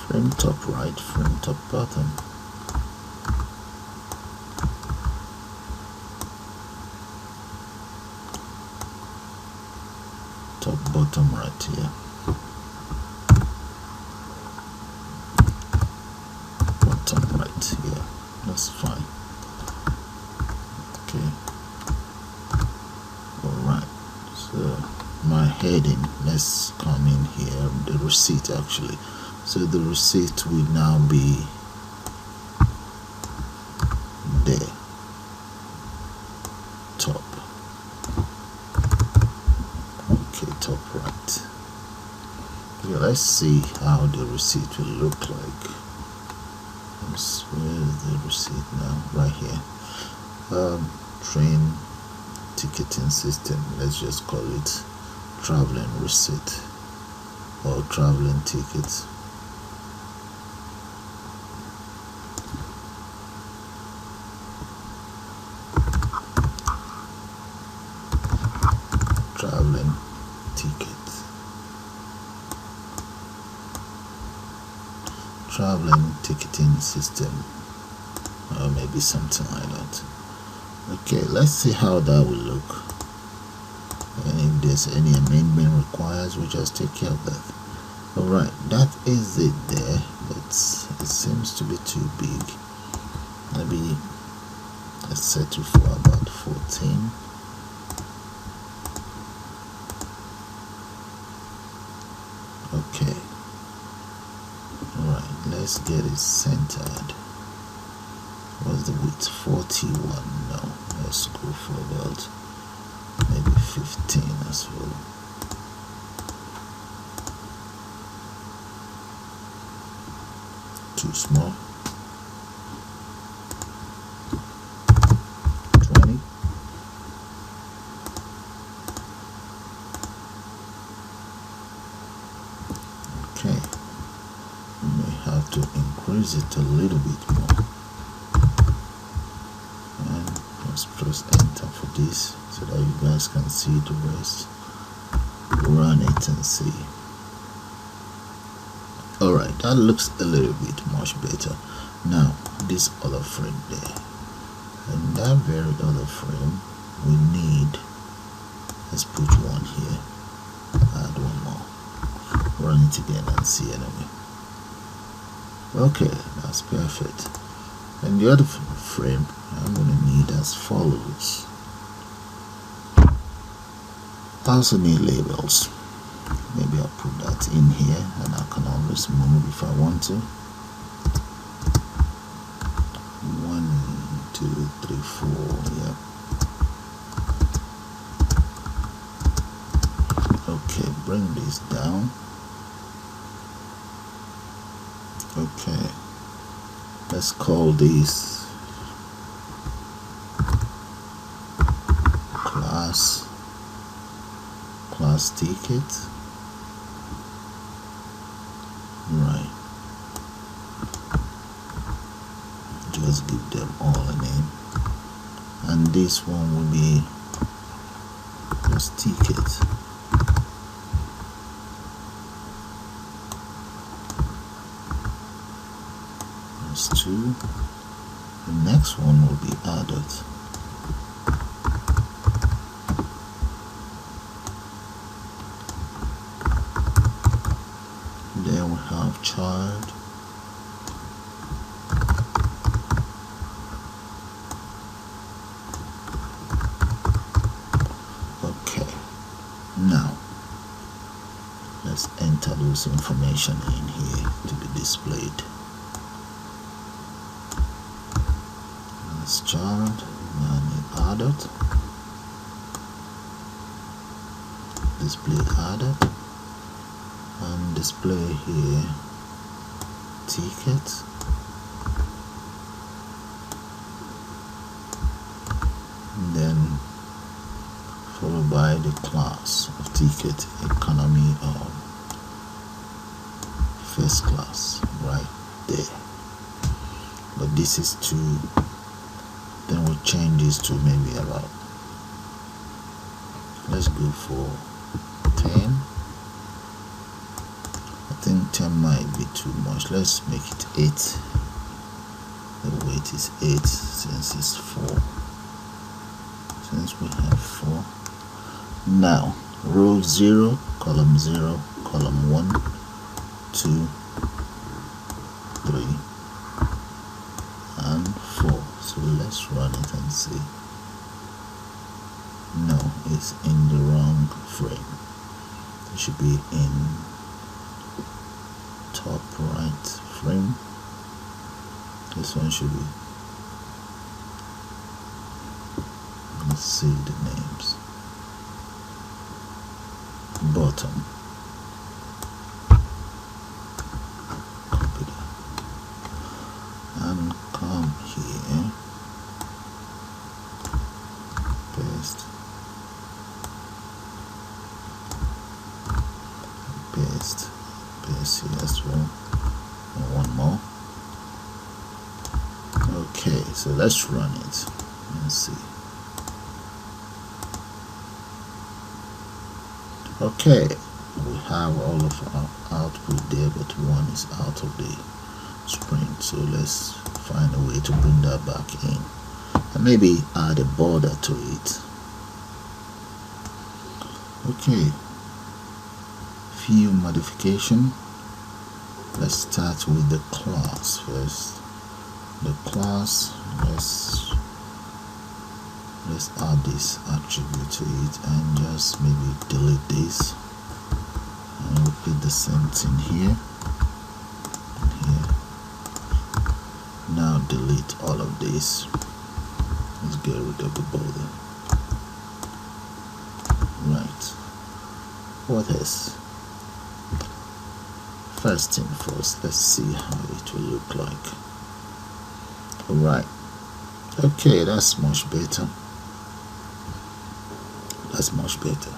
Frame top right, frame top bottom. Top bottom right here. Bottom right here. That's fine. Okay. Alright. So my heading, let's come in here. The receipt actually. So the receipt will now be there. Top. Okay, top right. Okay, let's see how the receipt will look like. Where is the receipt now? Right here. Train ticketing system. Let's just call it traveling receipt or traveling tickets. Traveling ticket. Traveling ticketing system, or maybe something like that. Okay, let's see how that will look, and if there's any amendment requires, we just take care of that. Alright, that is it there, but it seems to be too big. Maybe let's set it for about 14. Okay. Alright, let's get it centered. What's the width? 41. No, let's go for about maybe 15 as well. Too small. 20. Okay. We may have to increase it a little bit more, and let's press enter for this so that you guys can see the rest. Run it and see. Alright, that looks a little bit much better. Now this other frame there, and that very other frame we need, let's put one here, add one more, run it again and see anyway. Okay, that's perfect. And the other frame I'm going to need as follows. I also need labels. Maybe I'll put that in here and I can always move if I want to. 1, 2, 3, 4, yeah. Okay, bring this down. Okay, let's call this class ticket. Right, just give them all a name, and this one will be just ticket. That's 2. The next one will be added. Then we have child. Okay, now let's enter those information in here to be displayed. That's child, and added, display added, and display here ticket, and then followed by the class of ticket, economy or first class, right there. But this is 2. Then we'll change this to maybe about, let's go for 10. I think 10 might be too much. Let's make it 8. The weight is 8 since it's 4. Since we have 4. Now row 0, column 0, column 1, 2, 3, and 4. So let's run it and see. No, it's in the wrong frame. It should be in top right frame. This one should be. Let's see the names. Bottom. Copy that and come here. Paste. Paste. Paste here as well. And one more. Okay, so let's run it and see. Okay, we have all of our output there, but one is out of the sprint, so let's find a way to bring that back in and maybe add a border to it. Okay, few modification. Let's start with the class first. The class, let's add this attribute to it and just maybe delete this and repeat the same thing here and here. Now delete all of this. Let's get rid of the border. Right, what else? First thing first, let's see how it will look like. Alright, okay, that's much better. That's much better.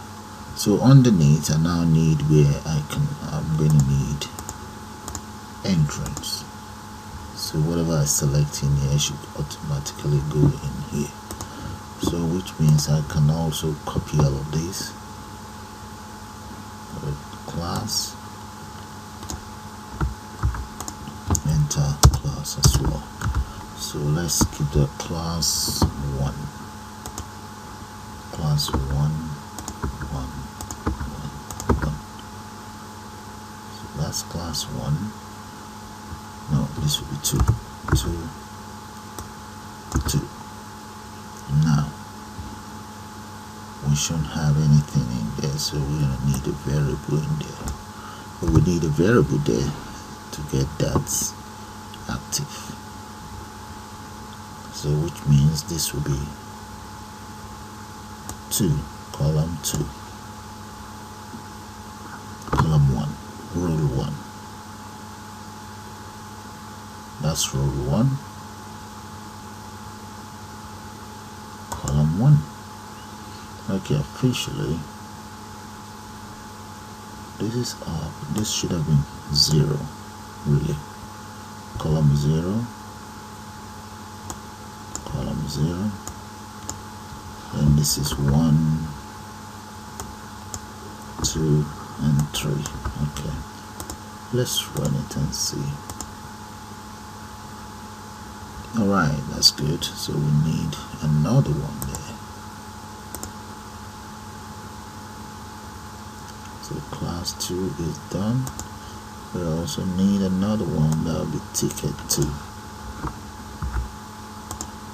So underneath I now need where I'm going to need entrance. So whatever I select in here should automatically go in here. So which means I can also copy all of this. Class, enter class as well. So let's keep the class 1. Class 1, 1, 1, 1. So that's class 1. No, this will be 2, 2, 2. Now we shouldn't have anything in there, so we're gonna need a variable in there. But we need a variable there to get that active. So which means this will be 2, column 2, column 1, row 1. That's row 1, column 1. Okay, officially this is up. This should have been 0, really. Column 0, column 0, and this is 1, 2, and 3. Okay, let's run it and see. Alright, that's good. So we need another one there. So class 2 is done. We also need another one, that will be ticket 2.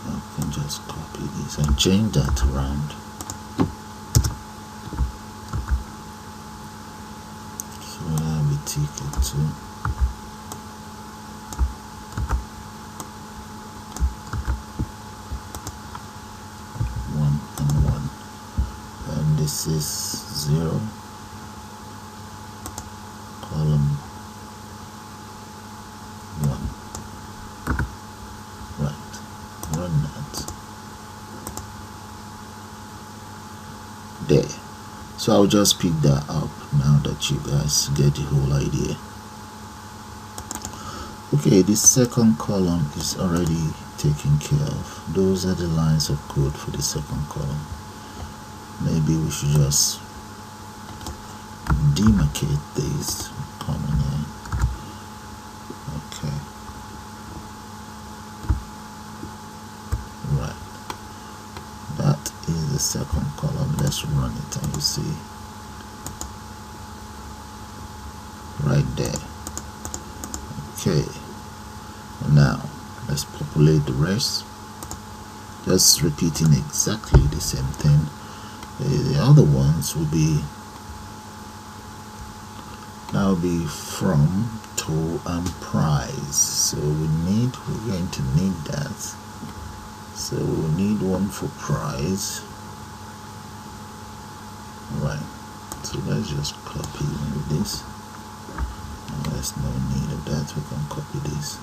I can just copy this and change that around. So that will be ticket 2. This is 0, column 1. Right, run that. There. So I'll just pick that up now that you guys get the whole idea. Okay, this second column is already taken care of. Those are the lines of code for the second column. Maybe we should just demarcate these coming in. Okay. Right. That is the second column. Let's run it and you see. Right there. Okay. Now let's populate the rest. Just repeating exactly the same thing. The other ones will be, that will be from, to, and price. So we're going to need that. So we'll need one for price. Right. So let's just copy this. There's no need of that. We can copy this.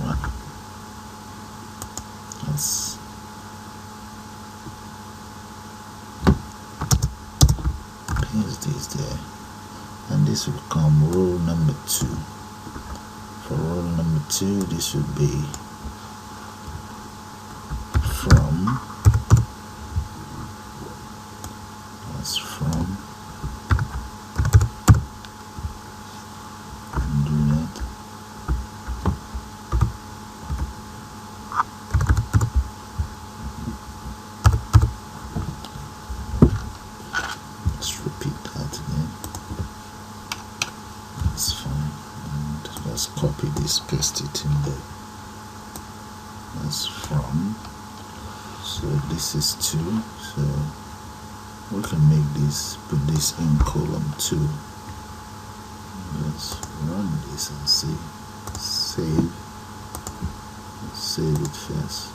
Right. Let's paste this there, and this will become row number 2. For row number 2, this would be from. That's from. Do that. Let's repeat that again. That's fine. And let's copy this, paste it in there. That's from. So this is 2. So we can make this, put this in column 2. Let's run this and see. Save. Let's save it first.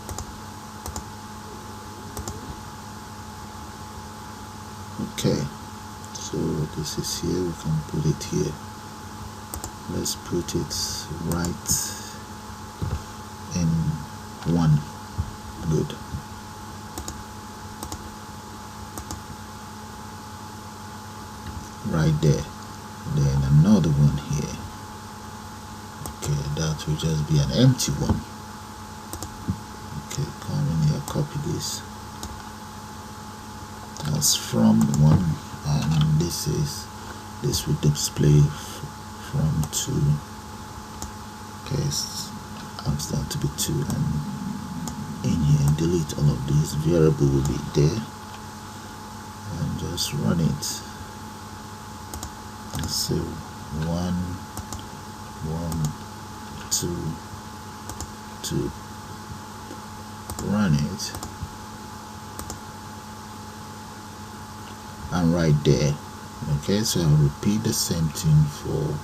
Okay, so this is here, we can put it here. Let's put it right in 1. Good. Right there. Then another one here. Okay, that will just be an empty one. Okay, come in here, copy this. That's from one, and this will display from two. Okay, ask that to be 2, and in here delete all of these. Variable will be there, and just run it. Let's say 1 1 2 2. Run it, and right there. Okay, so I'll repeat the same thing for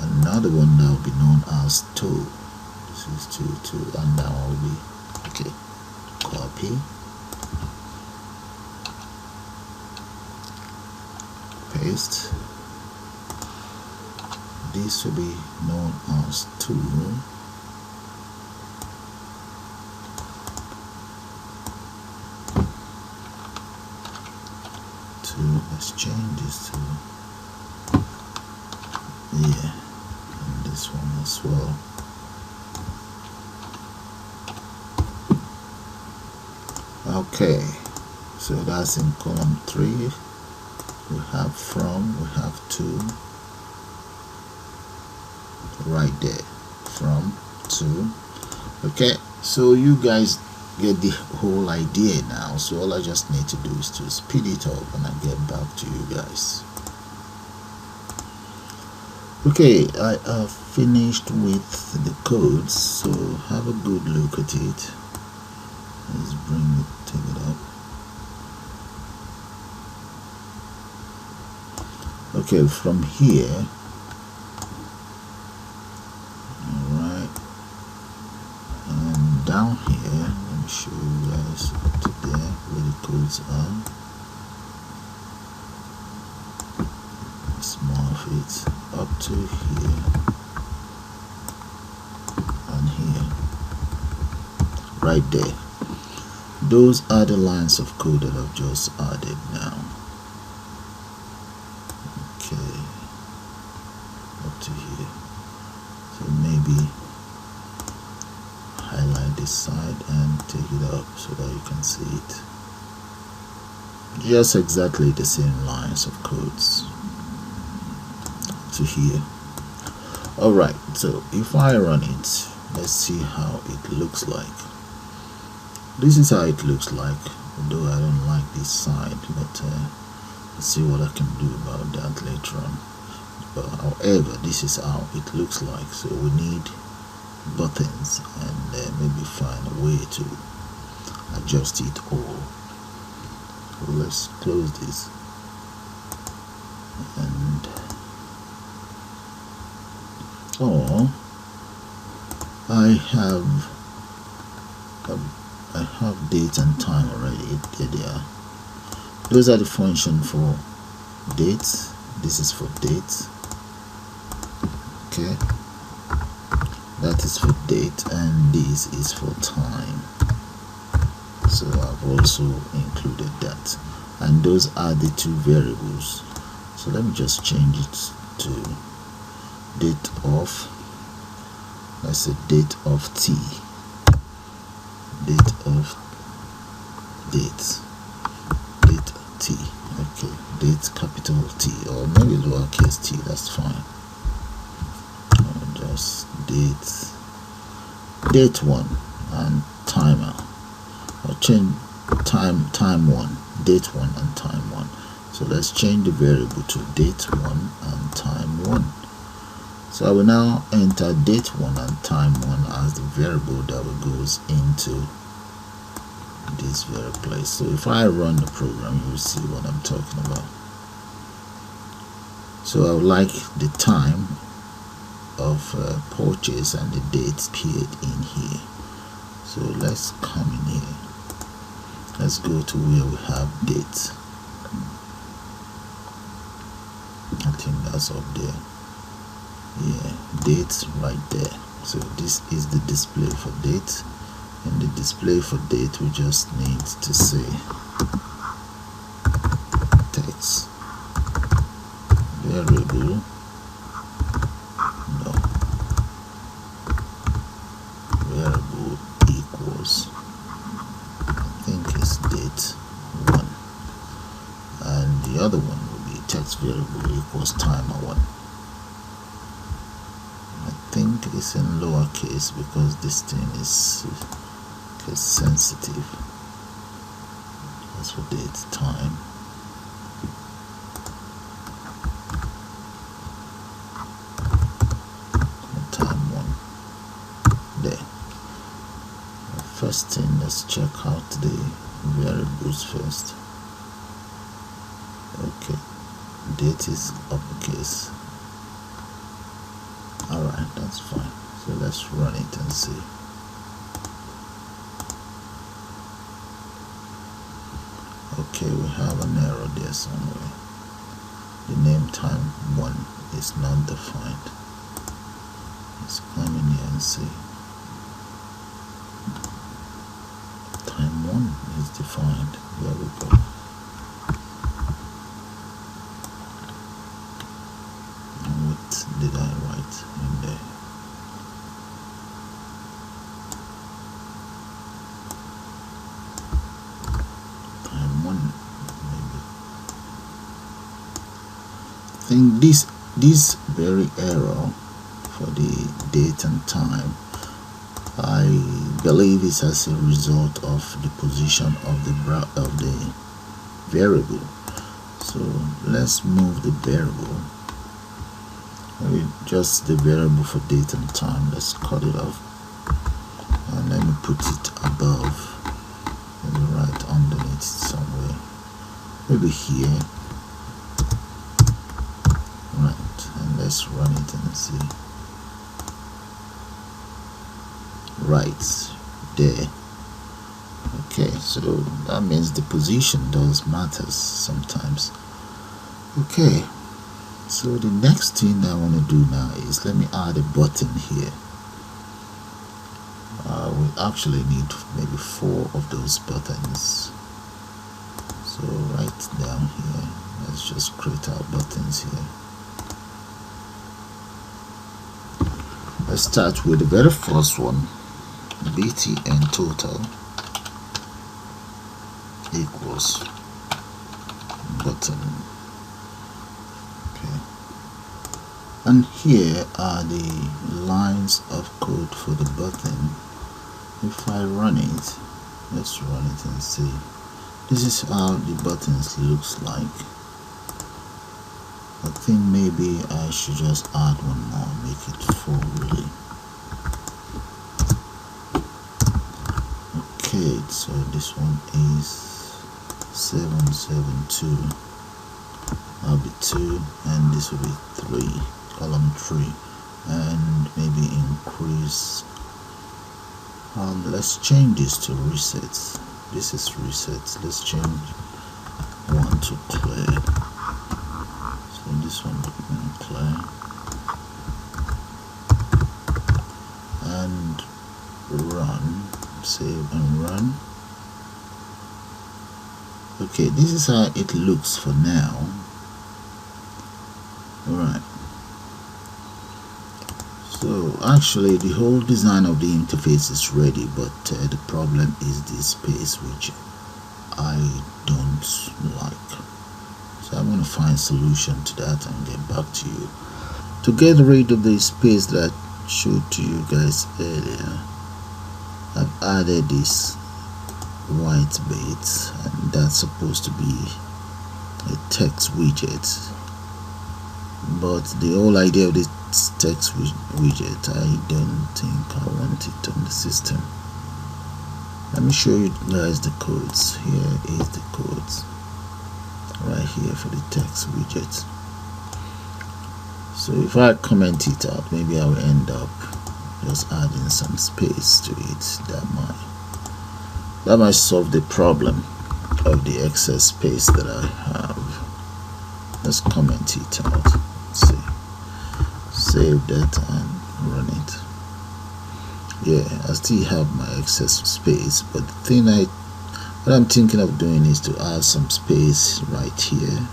another one that will be known as toe. This is 2 and that will be okay. Copy, paste. This will be known as 2. Let's change this to and this one as well. Okay, so that's in column 3. We have from, we have to, right there, from, to. Okay, so you guys get the whole idea now. So all I just need to do is to speed it up and I get back to you guys. Okay, I have finished with the codes, so have a good look at it. Let's take it up. Okay, from here, alright, and down here, let me show you guys up to there where the codes are. Let's morph it up to here and here, right there. Those are the lines of code that I've just added now. Okay, up to here. So maybe highlight this side and take it up so that you can see it. Just exactly the same lines of codes to here. Alright, so if I run it, let's see how it looks like. This is how it looks like, although I don't like this side, but let's see what I can do about that later on. But however, this is how it looks like. So we need buttons and maybe find a way to adjust it all. So let's close this, and I have date and time already. There they are. Those are the function for dates. This is for date. Okay, that is for date, and this is for time. So I've also included that, and those are the 2 variables. So let me just change it to date of, let's say date of t, date of date t. Okay, date capital T, or maybe lowercase t, that's fine. Just date 1 and timer, or change time 1, date 1 and time 1. So let's change the variable to date 1 and time 1. So I will now enter date 1 and time 1 as the variable that goes into this very place. So if I run the program, you will see what I'm talking about. So I would like the time of purchase and the date appeared in here. So let's come in here. Let's go to where we have date. I think that's up there. Yeah, dates right there. So this is the display for date, and the display for date we just need to say text variable, no, text variable equals timer1. I think it's in lowercase because this thing is case sensitive. That's for date time. Time1 there. First thing, let's check out the variables first. Okay, date is uppercase. Alright, that's fine. So let's run it and see. Okay, we have an error there somewhere. The name time1 is not defined. Let's come in here and see. Time1 is defined. There we go. What did I write in there? Time1 maybe. I think this very error for the date and time, I believe it's as a result of the position of the variable. So let's move the variable. Maybe just the variable for date and time. Let's cut it off and let me put it above, maybe right underneath somewhere, maybe here. Right, and let's run it and see. Right there. Okay, so that means the position does matter sometimes. Okay, so the next thing I want to do now is let me add a button here. We actually need maybe 4 of those buttons. So right down here, let's just create our buttons here. Let's start with the very first one. BTN total equals button. Okay, and here are the lines of code for the button. If I run it, let's run it and see. This is how the buttons looks like. I think maybe I should just add one more, make it 4 really. Okay, so this one is 772. That'll be 2, and this will be 3, column 3, and maybe increase. Let's change this to resets. This is resets. Let's change 1 to clear. So this one will be clear, and run. Save and run. Okay, this is how it looks for now. Alright, so actually the whole design of the interface is ready, but the problem is this space, which I don't like. So I'm going to find a solution to that and get back to you. To get rid of the space that I showed to you guys earlier, I've added this white bit, and that's supposed to be a text widget. But the whole idea of this text widget, I don't think I want it on the system. Let me show you guys the codes. Here is the codes right here for the text widget. So if I comment it out, maybe I will end up just adding some space to it. That might solve the problem of the excess space that I have. Let's comment it out. Let's see. Save that and run it. Yeah, I still have my excess space, but the thing what I'm thinking of doing is to add some space right here,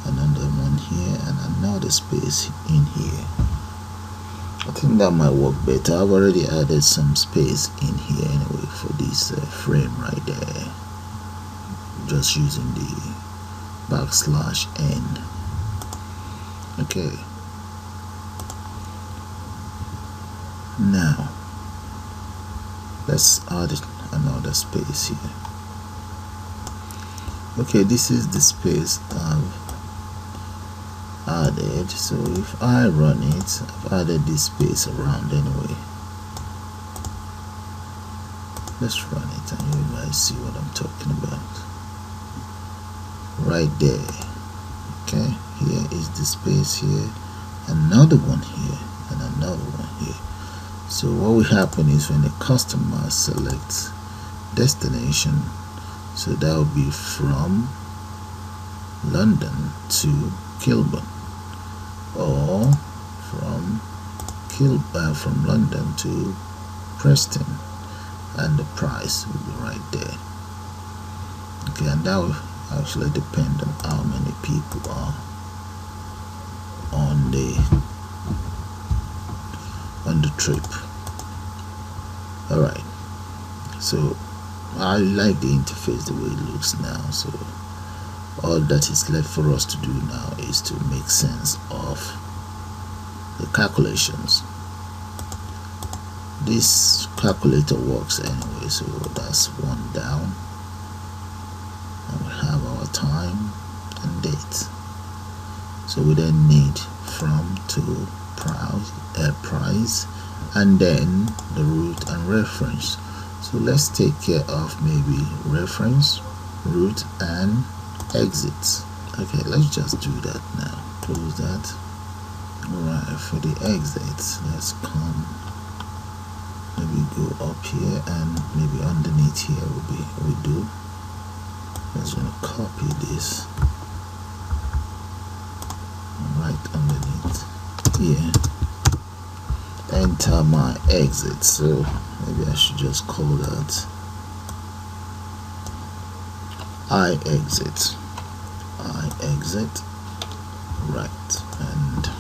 another one here, and another space in here. I think that might work better. I've already added some space in here anyway for this frame right there, just using the /n. Okay, now let's add another space here. Okay, this is the space I've added. So if I run it, I've added this space around anyway. Let's run it and you guys see what I'm talking about. Right there. Okay, here is the space here, another one here, and another one here. So what will happen is when the customer selects destination, so that will be from London to Kilburn, or from London to Preston, and the price will be right there. Okay, and that will actually depend on how many people are on the trip. Alright, so I like the interface the way it looks now. So all that is left for us to do now is to make sense of the calculations. This calculator works anyway, so that's one down, and we have our time and date. So we then need from to price, and then the route and reference. So let's take care of maybe reference, route, and exits. Okay, let's just do that now. Close that. Alright, for the exits, let's come, maybe go up here, and maybe underneath here will be we do. Let's gonna copy this right underneath here. Enter my exit. So maybe I should just call that I exit. Right, and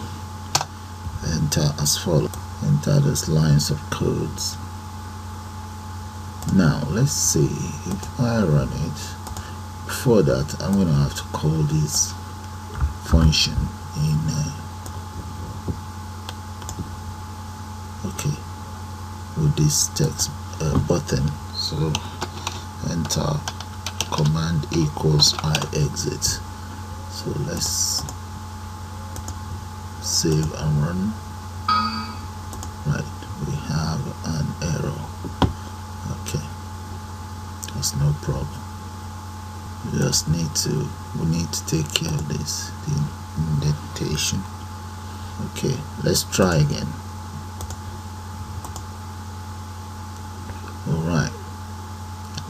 enter as follows. Enter those lines of codes. Now let's see if I run it. Before that, I'm going to have to call this function in okay, with this text button. So enter command equals I exit. So let's save and run. Right, we have an error. Okay, that's no problem. We just need to take care of this, the indentation. Okay, let's try again. Alright,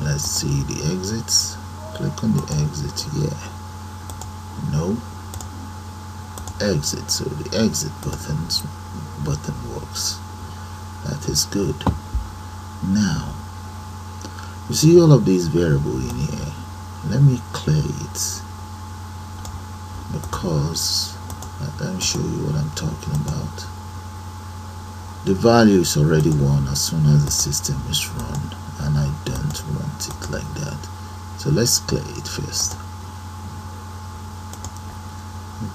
let's see the exits. Click on the exit. Yeah, no exit. So the exit button works. That is good. Now you see all of these variables in here. Let me clear it, because let me show you what I'm talking about. The value is already 1 as soon as the system is run, and I don't want it like that. So let's clear it first.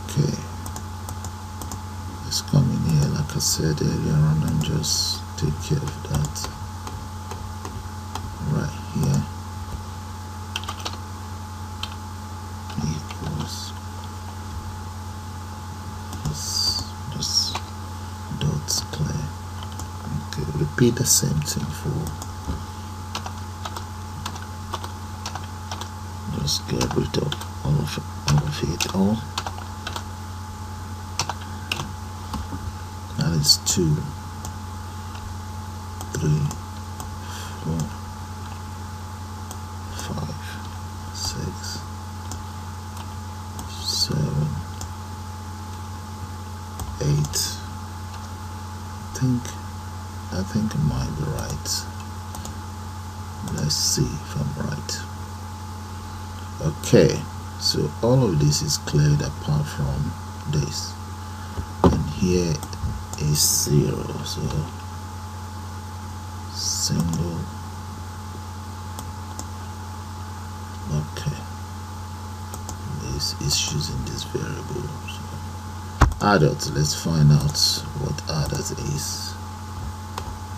Okay, let's come in here like I said earlier on and just take care of that right here. Equals this dots clear. Okay, repeat the same thing for, just get rid of all of it all. That is 2, 3, 4, 5, 6, 7, 8. I think it might be right. Let's see if I'm right. Okay, so all of this is cleared apart from this, and here is 0. So single. Okay, is using this variable. So adult, let's find out what adult is.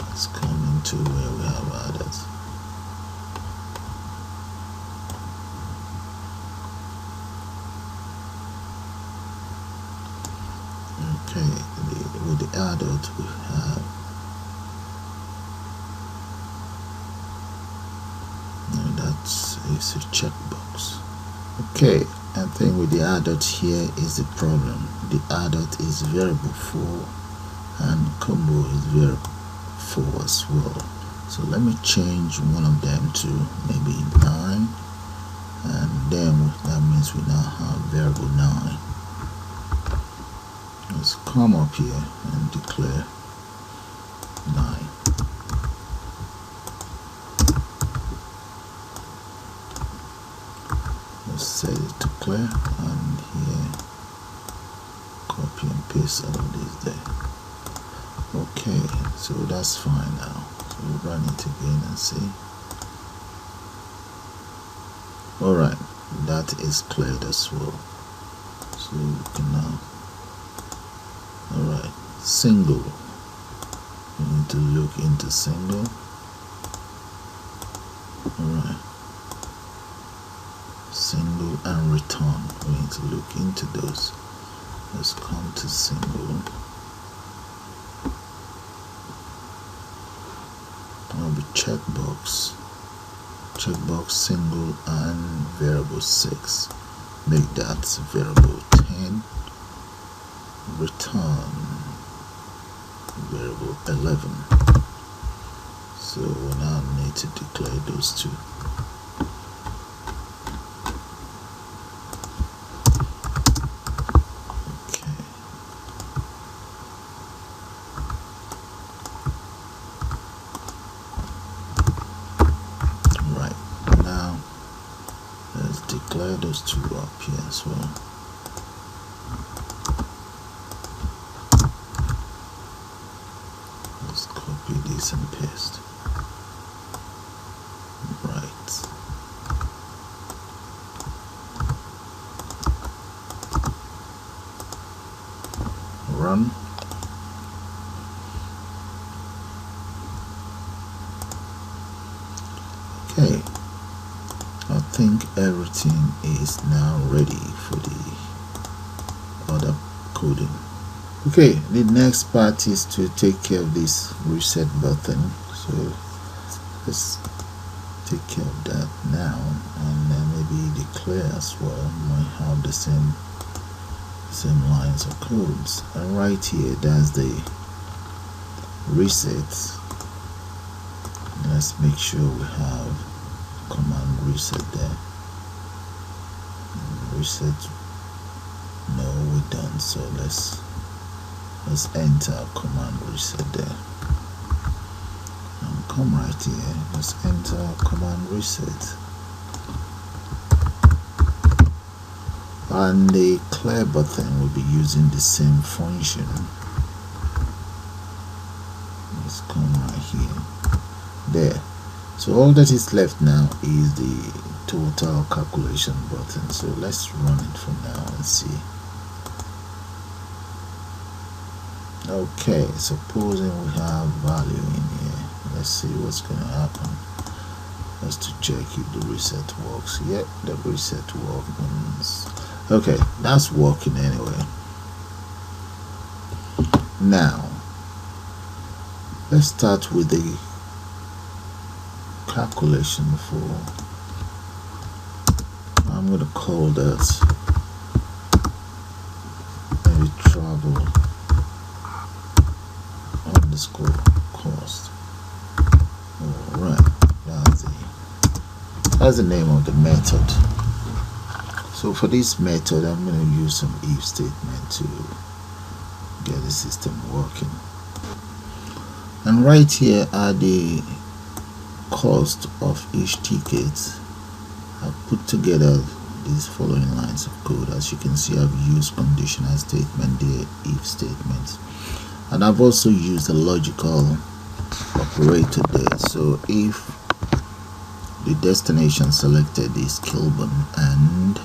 Let's come into where we have adult. Okay, with the adult we have, no, that's a checkbox. Okay, I think with the adult here is the problem. The adult is variable 4 and combo is variable 4 as well. So let me change one of them to maybe 9, and then that means we now have variable 9. Let's come up here and declare 9. Let's set it to clear, and here copy and paste all of this there. Okay, so that's fine now. So we'll run it again and see. Alright, that is cleared as well. So we can now, alright, single. We need to look into single. Alright. Single and return. We need to look into those. Let's come to single. Now the checkbox. Checkbox single and variable 6. Make that variable 10. Return variable 11. So we now need to declare those two. Declare those two up here as well. Let's copy this and paste. Right. Run. Okay. I think everything is now ready for the other coding. Okay, the next part is to take care of this reset button. So let's take care of that now, and then maybe declare as well. Might have the same lines of codes. And right here, that's the reset. Let's make sure we have command reset there. Reset, no, we're done. So let's enter command reset there, and come right here, let's enter command reset, and the clear button will be using the same function. Let's come right here, there. So all that is left now is the total calculation button. So let's run it for now and see. Okay, supposing we have value in here. Let's see what's going to happen. Let's to check if the reset works. Yep, the reset works. Okay, that's working anyway. Now, let's start with the calculation for, I'm going to call that maybe travel underscore cost. Alright, that's the name of the method. So for this method, I'm going to use some if statement to get the system working. And right here are the cost of each ticket. I've put together these following lines of code. As you can see, I've used conditional statement there, if statements, and I've also used a logical operator there. So if the destination selected is Kilburn and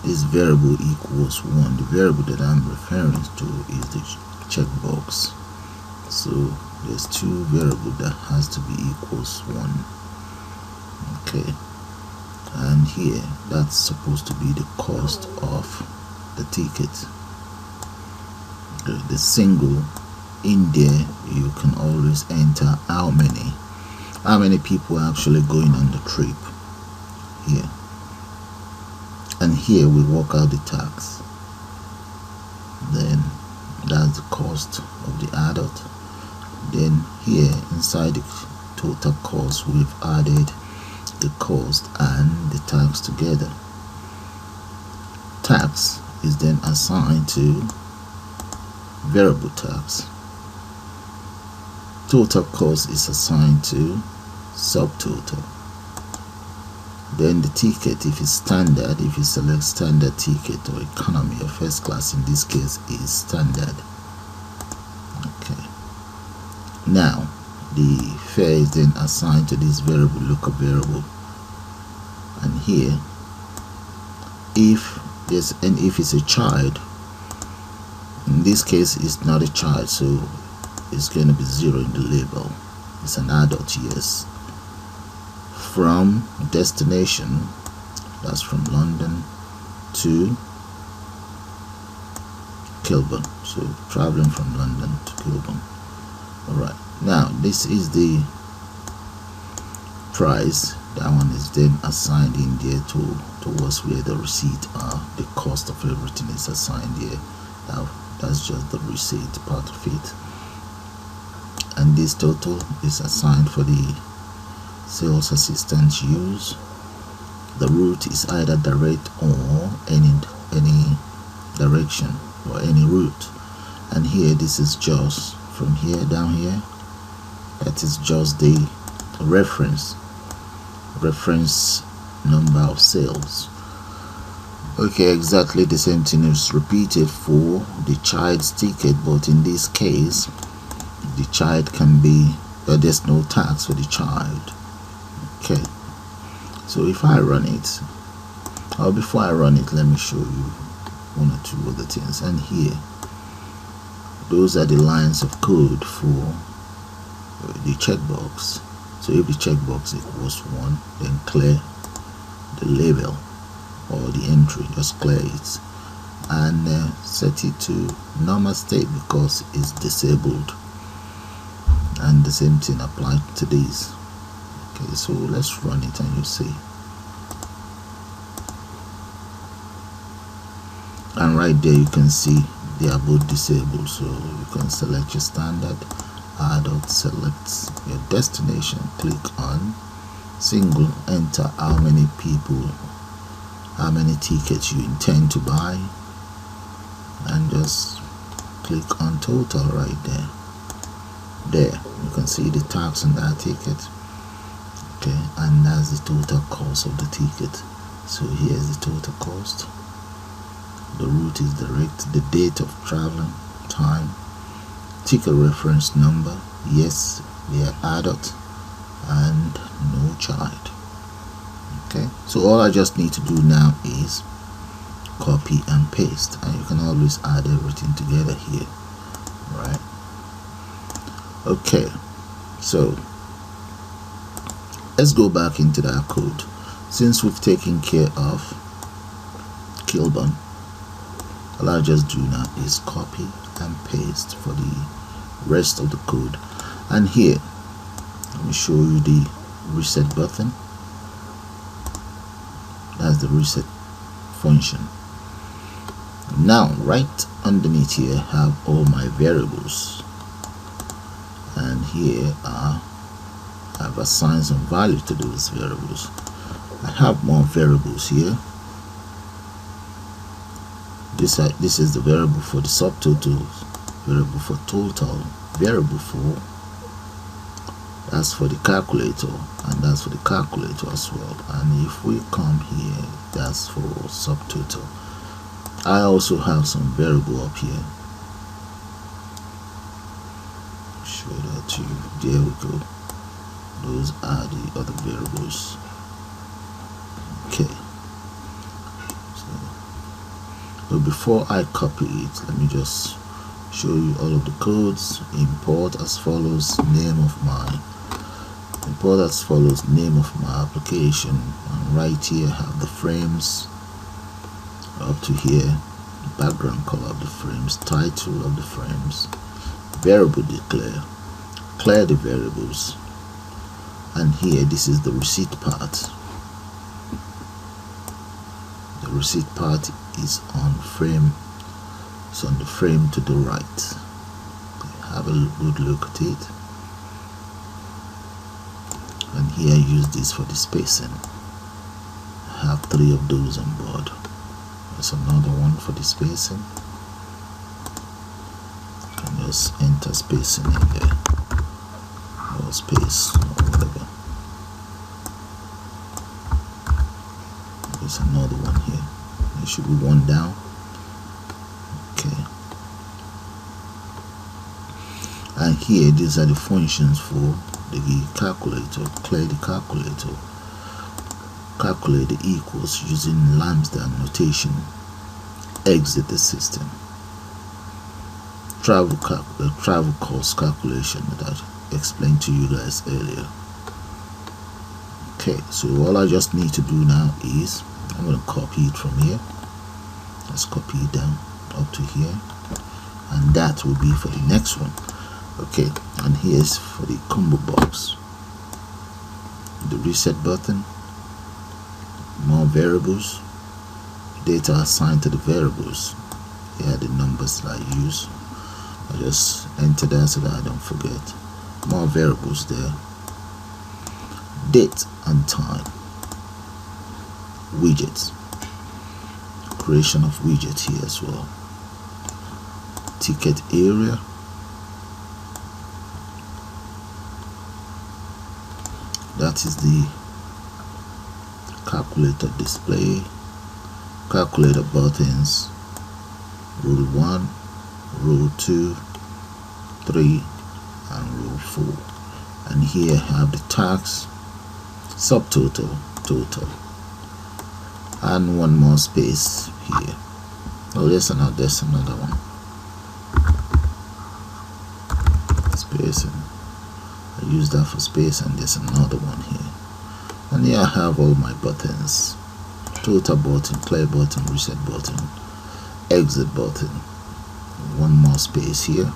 this variable equals 1. The variable that I'm referring to is the checkbox. So there's two variables that has to be equals 1. Okay, and here that's supposed to be the cost of the ticket. The single in there, you can always enter how many people are actually going on the trip here, and here we work out the tax. Then that's the cost of the adult. Then here inside the total cost, we've added the cost and the tax together. Tax is then assigned to variable tax. Total cost is assigned to subtotal. Then the ticket, if it's standard, if you select standard ticket or economy or first class, in this case is standard. Okay, now the fare is then assigned to this variable, local variable. And here, if it's a child, in this case it's not a child, so it's going to be 0 in the label. It's an adult, yes. From destination, that's from London to Kilburn, so traveling from London to Kilburn. Alright, now this is the price. That one is then assigned in there towards where the receipt are. The cost of everything is assigned here. Now that's just the receipt part of it. And this total is assigned for the sales assistant use. The route is either direct or any direction or any route. And here, this is just from here down here. That is just the reference number of sales. Okay, exactly the same thing is repeated for the child's ticket, but in this case the child can be, there's no tax for the child. Okay, so if I run it, or before I run it, let me show you one or two other things. And here, those are the lines of code for the checkbox. So if the checkbox equals 1, then clear the label or the entry, just clear it and set it to normal state because it's disabled. And the same thing applies to these. Okay, so let's run it and you see. And right there you can see they are both disabled, so you can select your standard, adult, select your destination, click on single, enter how many people, how many tickets you intend to buy, and just click on total right there. There you can see the tax on that ticket. Okay, and that's the total cost of the ticket. So here's the total cost. The route is direct, the date of traveling, time, ticket reference number, yes, they are adult and no child. Okay, so all I just need to do now is copy and paste, and you can always add everything together here, right? Okay, so let's go back into that code. Since we've taken care of Kilburn, all I just do now is copy and paste for the rest of the code. And here, let me show you the reset button. That's the reset function. Now right underneath here I have all my variables, and here I've assigned some value to those variables. I have more variables here. This is the variable for the subtotal, variable for total, variable for, that's for the calculator, and that's for the calculator as well. And if we come here, that's for subtotal. I also have some variable up here. Show that to you. There we go. Those are the other variables. Okay. So So before I copy it, let me just show you all of the codes. Import as follows, name of my application, and right here I have the frames up to here, background color of the frames, title of the frames, variable declare the variables, and here this is the receipt part. The receipt part is on frame, it's on the frame to the right. Have a good look at it. And here I use this for the spacing. I have 3 of those on board. There's another one for the spacing. You can just enter spacing in there, or space, or whatever. There's another one here. There should be one down. Okay. And here, these are the functions for the calculator. Clear the calculator. Calculate the equals using Lambda notation. Exit the system. Travel cost calculation that I explained to you guys earlier. Okay, so all I just need to do now is I'm going to copy it from here. Let's copy it down up to here, and that will be for the next one. Okay, and here's for the combo box, the reset button, more variables, data assigned to the variables. Here are the numbers that I use. I just enter that so that I don't forget. More variables there, date and time, widgets, creation of widgets here as well, ticket area, that is the calculator display, calculator buttons, rule 1, rule 2, 3, and rule 4. And here I have the tax, subtotal, total, and one more space here. Oh, there's another one. Spacing. I use that for space, and there's another one here. And here I have all my buttons: total button, clear button, reset button, exit button. One more space here,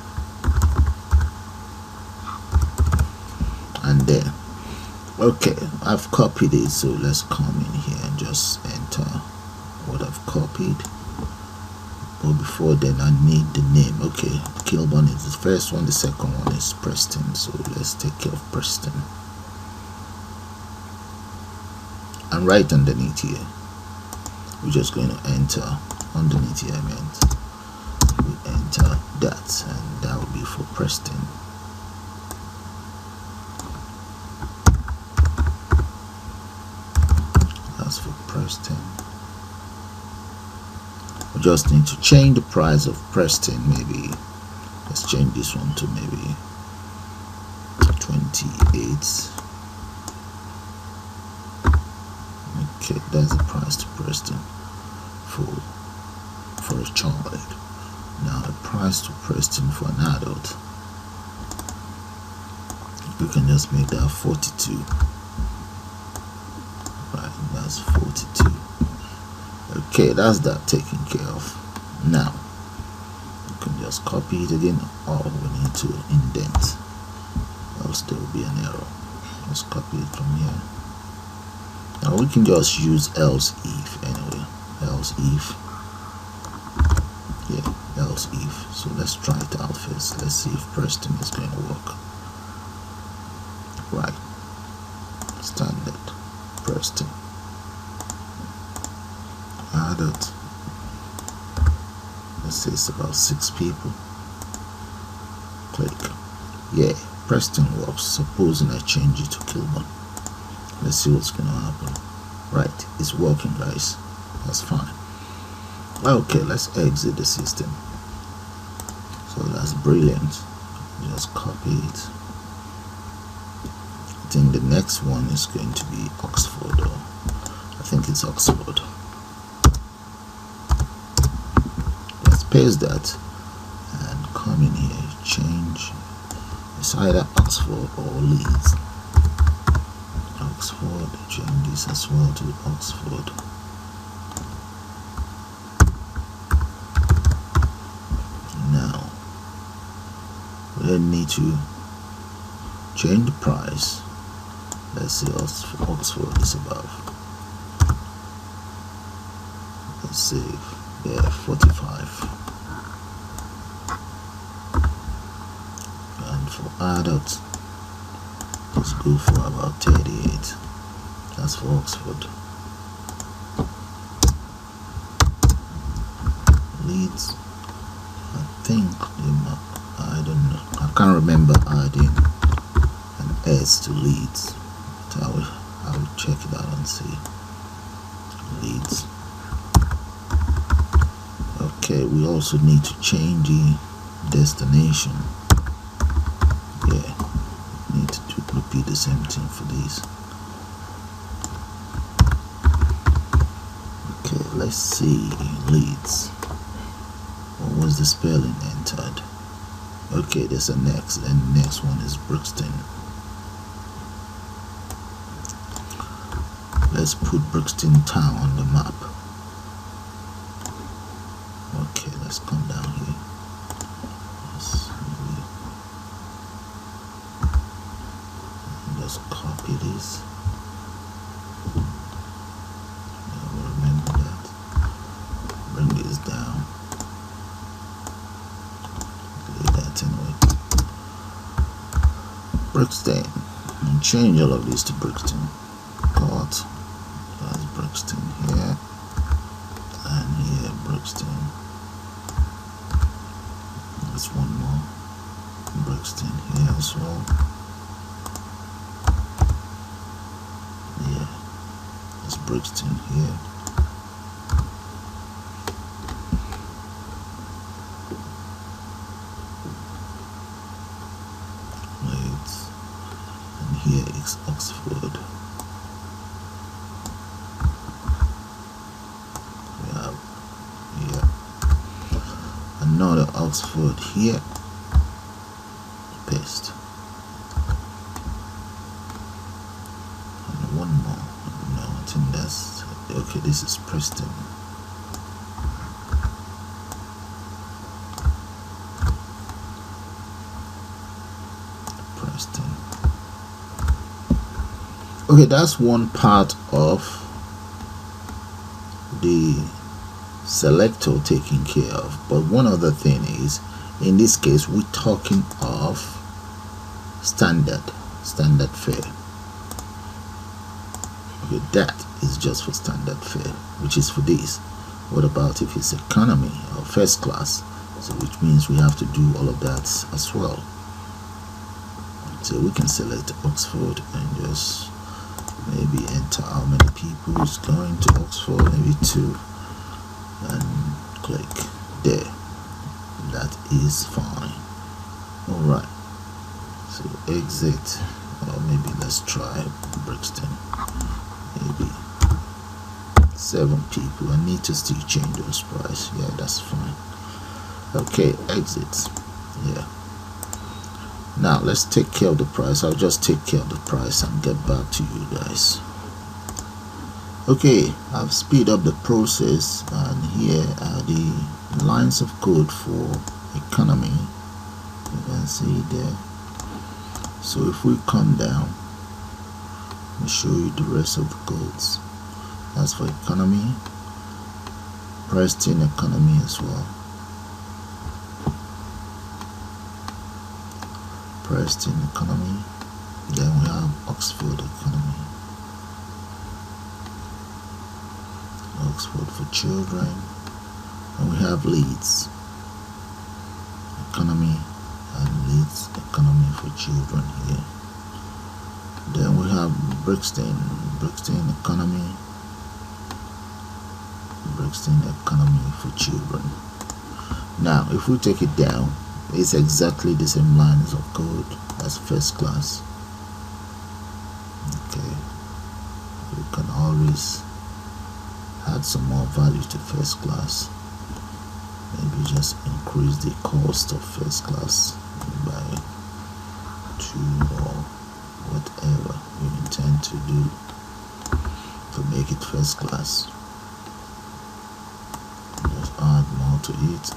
and there. Okay, I've copied it, so let's come in here and just enter what I've copied. But before then, I need the name. Okay, Kilburn is the first one, the second one is Preston, so let's take care of Preston. And right underneath here, we're just going to enter, underneath here we enter that, and that will be for Preston. That's for Preston. We just need to change the price of Preston. Maybe let's change this one to maybe 28. Okay, that's the price to Preston for a child. Now the price to Preston for an adult, we can just make that 42. Right, that's 42. Okay, that's that taken care of. Now you can just copy it again, or we need to indent, else there will be an error. Let's copy it from here. Now we can just use else if anyway. Else if. Yeah, else if. So let's try it out first. Let's see if Preston is going to work. Right. Standard Preston. Adult. Let's say it's about 6 people. Click. Yeah, Preston works. Supposing I change it to Kilburn. Let's see what's gonna happen. Right, it's working, guys. That's fine. Okay, let's exit the system. So that's brilliant. Just copy it. I think the next one is going to be Oxford, or I think it's Oxford. paste that and come in here, change. It's either Oxford or Leeds. Oxford, change this as well to Oxford. Now we then need to change the price. Let's say Oxford is above. Let's save. Yeah, 45. And for adults, let's go for about 38. That's for Oxford. Leeds, I think I don't know. I can't remember adding an S to Leeds. But I will check it out and see. Leeds. Okay, we also need to change the destination. Yeah, need to repeat the same thing for these. Okay, let's see. Leeds. What was the spelling entered? Okay, there's a next, and the next one is Brixton. Let's put Brixton town on the map. Okay, let's come down here. Let's copy this. Remember that. Bring this down. Do that anyway. Brixton. And change all of this to Brixton. Port. That's Brixton here. And here, Brixton. That's one more. Brixton here as well. Yeah, that's Brixton here. Right. And here is Oxford. We have here another Oxford here. Paste. And one more. No, I think that's okay. This is Preston. Preston. Okay, that's one part of the selector taken care of. But one other thing is, in this case, we're talking of standard fare. Okay, that is just for standard fare, which is for this. What about if it's economy or first class? So which means we have to do all of that as well. So we can select Oxford and just maybe enter how many people is going to Oxford, maybe 2, and click there. That is fine. Alright, so exit, or maybe let's try Brixton. Maybe 7 people. I need to still change those price. Yeah, that's fine. Okay, exit. Yeah. Now let's take care of the price. I'll just take care of the price and get back to you guys. Okay, I've speed up the process, and here are the lines of code for economy. You can see there. So if we come down, I'll show you the rest of the codes. That's for economy, Preston economy as well. Preston economy. Then we have Oxford economy. Oxford for children. And we have Leeds economy and Leeds economy for children here. Then we have Brixton economy. Brixton economy for children. Now if we take it down, it's exactly the same lines of code as first class. Okay, we can always add some more value to first class. Maybe just increase the cost of first class by 2 or whatever you intend to do to make it first class. Just add more to it.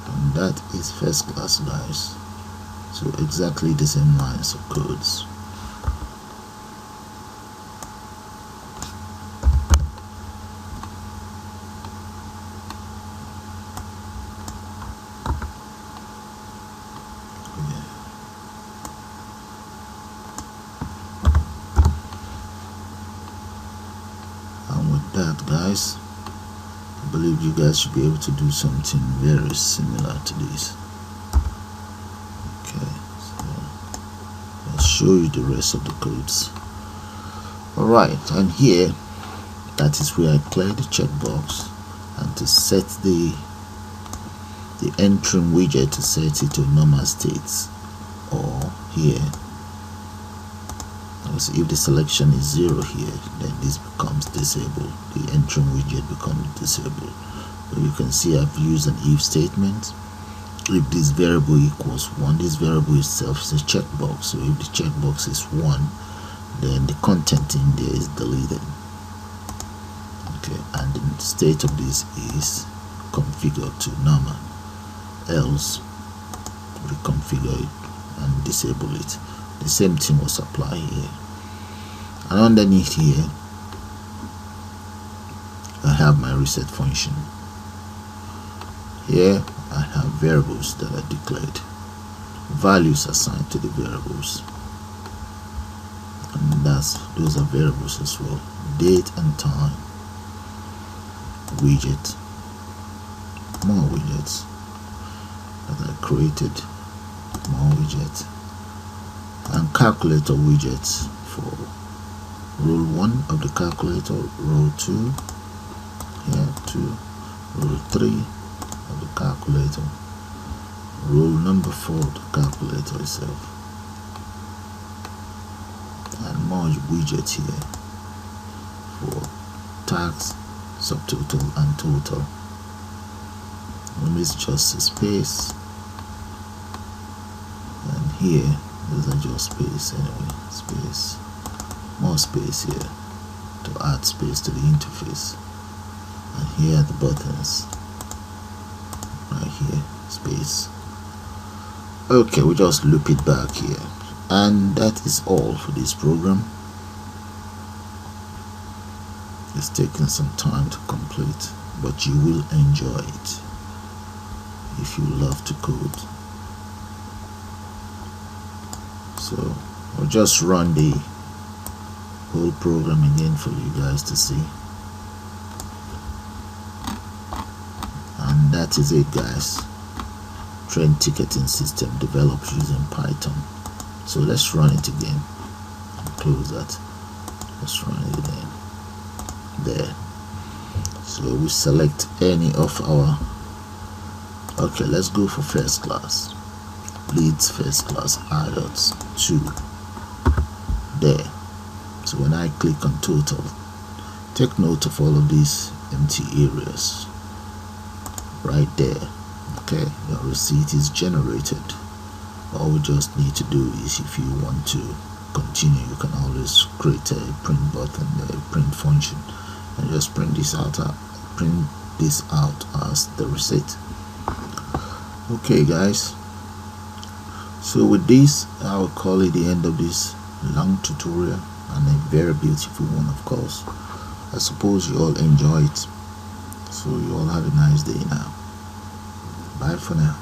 And that is first class, guys. So exactly the same lines of codes. And with that, guys, I believe you guys should be able to do something very similar to this. Okay, so let's show you the rest of the codes. Alright, and here, that is where I clear the checkbox, and to set the entering widget, to set it to normal states, or here, because if the selection is 0 here, then this becomes disabled. The entering widget becomes disabled. So you can see I've used an if statement. If this variable equals 1, this variable itself is a checkbox. So if the checkbox is 1, then the content in there is deleted. Okay, and the state of this is configured to normal. Else, reconfigure it and disable it. The same thing was applied here. And underneath here, I have my reset function. Here I have variables that are declared, values assigned to the variables, and those are variables as well. Date and time, widget, more widgets that I created, more widgets, and calculator widgets for rule 1 of the calculator, rule 2 here, 2, rule 3 of the calculator, rule number 4 of the calculator itself, and more widgets here for tax, subtotal, and total. When it's just a space, and here those are just space anyway, space, more space here to add space to the interface, and here are the buttons right here, space. Okay, we just loop it back here, and that is all for this program. It's taking some time to complete, but you will enjoy it if you love to code. So I'll just run the whole program again for you guys to see, and that is it, guys. Train ticketing system developed using Python. So let's run it again and close that. Let's run it again. There. So we select any of our, okay, let's go for first class, leads first class, IELTS 2 there. So when I click on total, take note of all of these empty areas right there. Okay, your receipt is generated. All we just need to do is, if you want to continue, you can always create a print button, a print function, and just print this out as the receipt. Okay, guys, so with this I will call it the end of this long tutorial, and a very beautiful one, of course. I suppose you all enjoy it. So you all have a nice day now. Bye for now.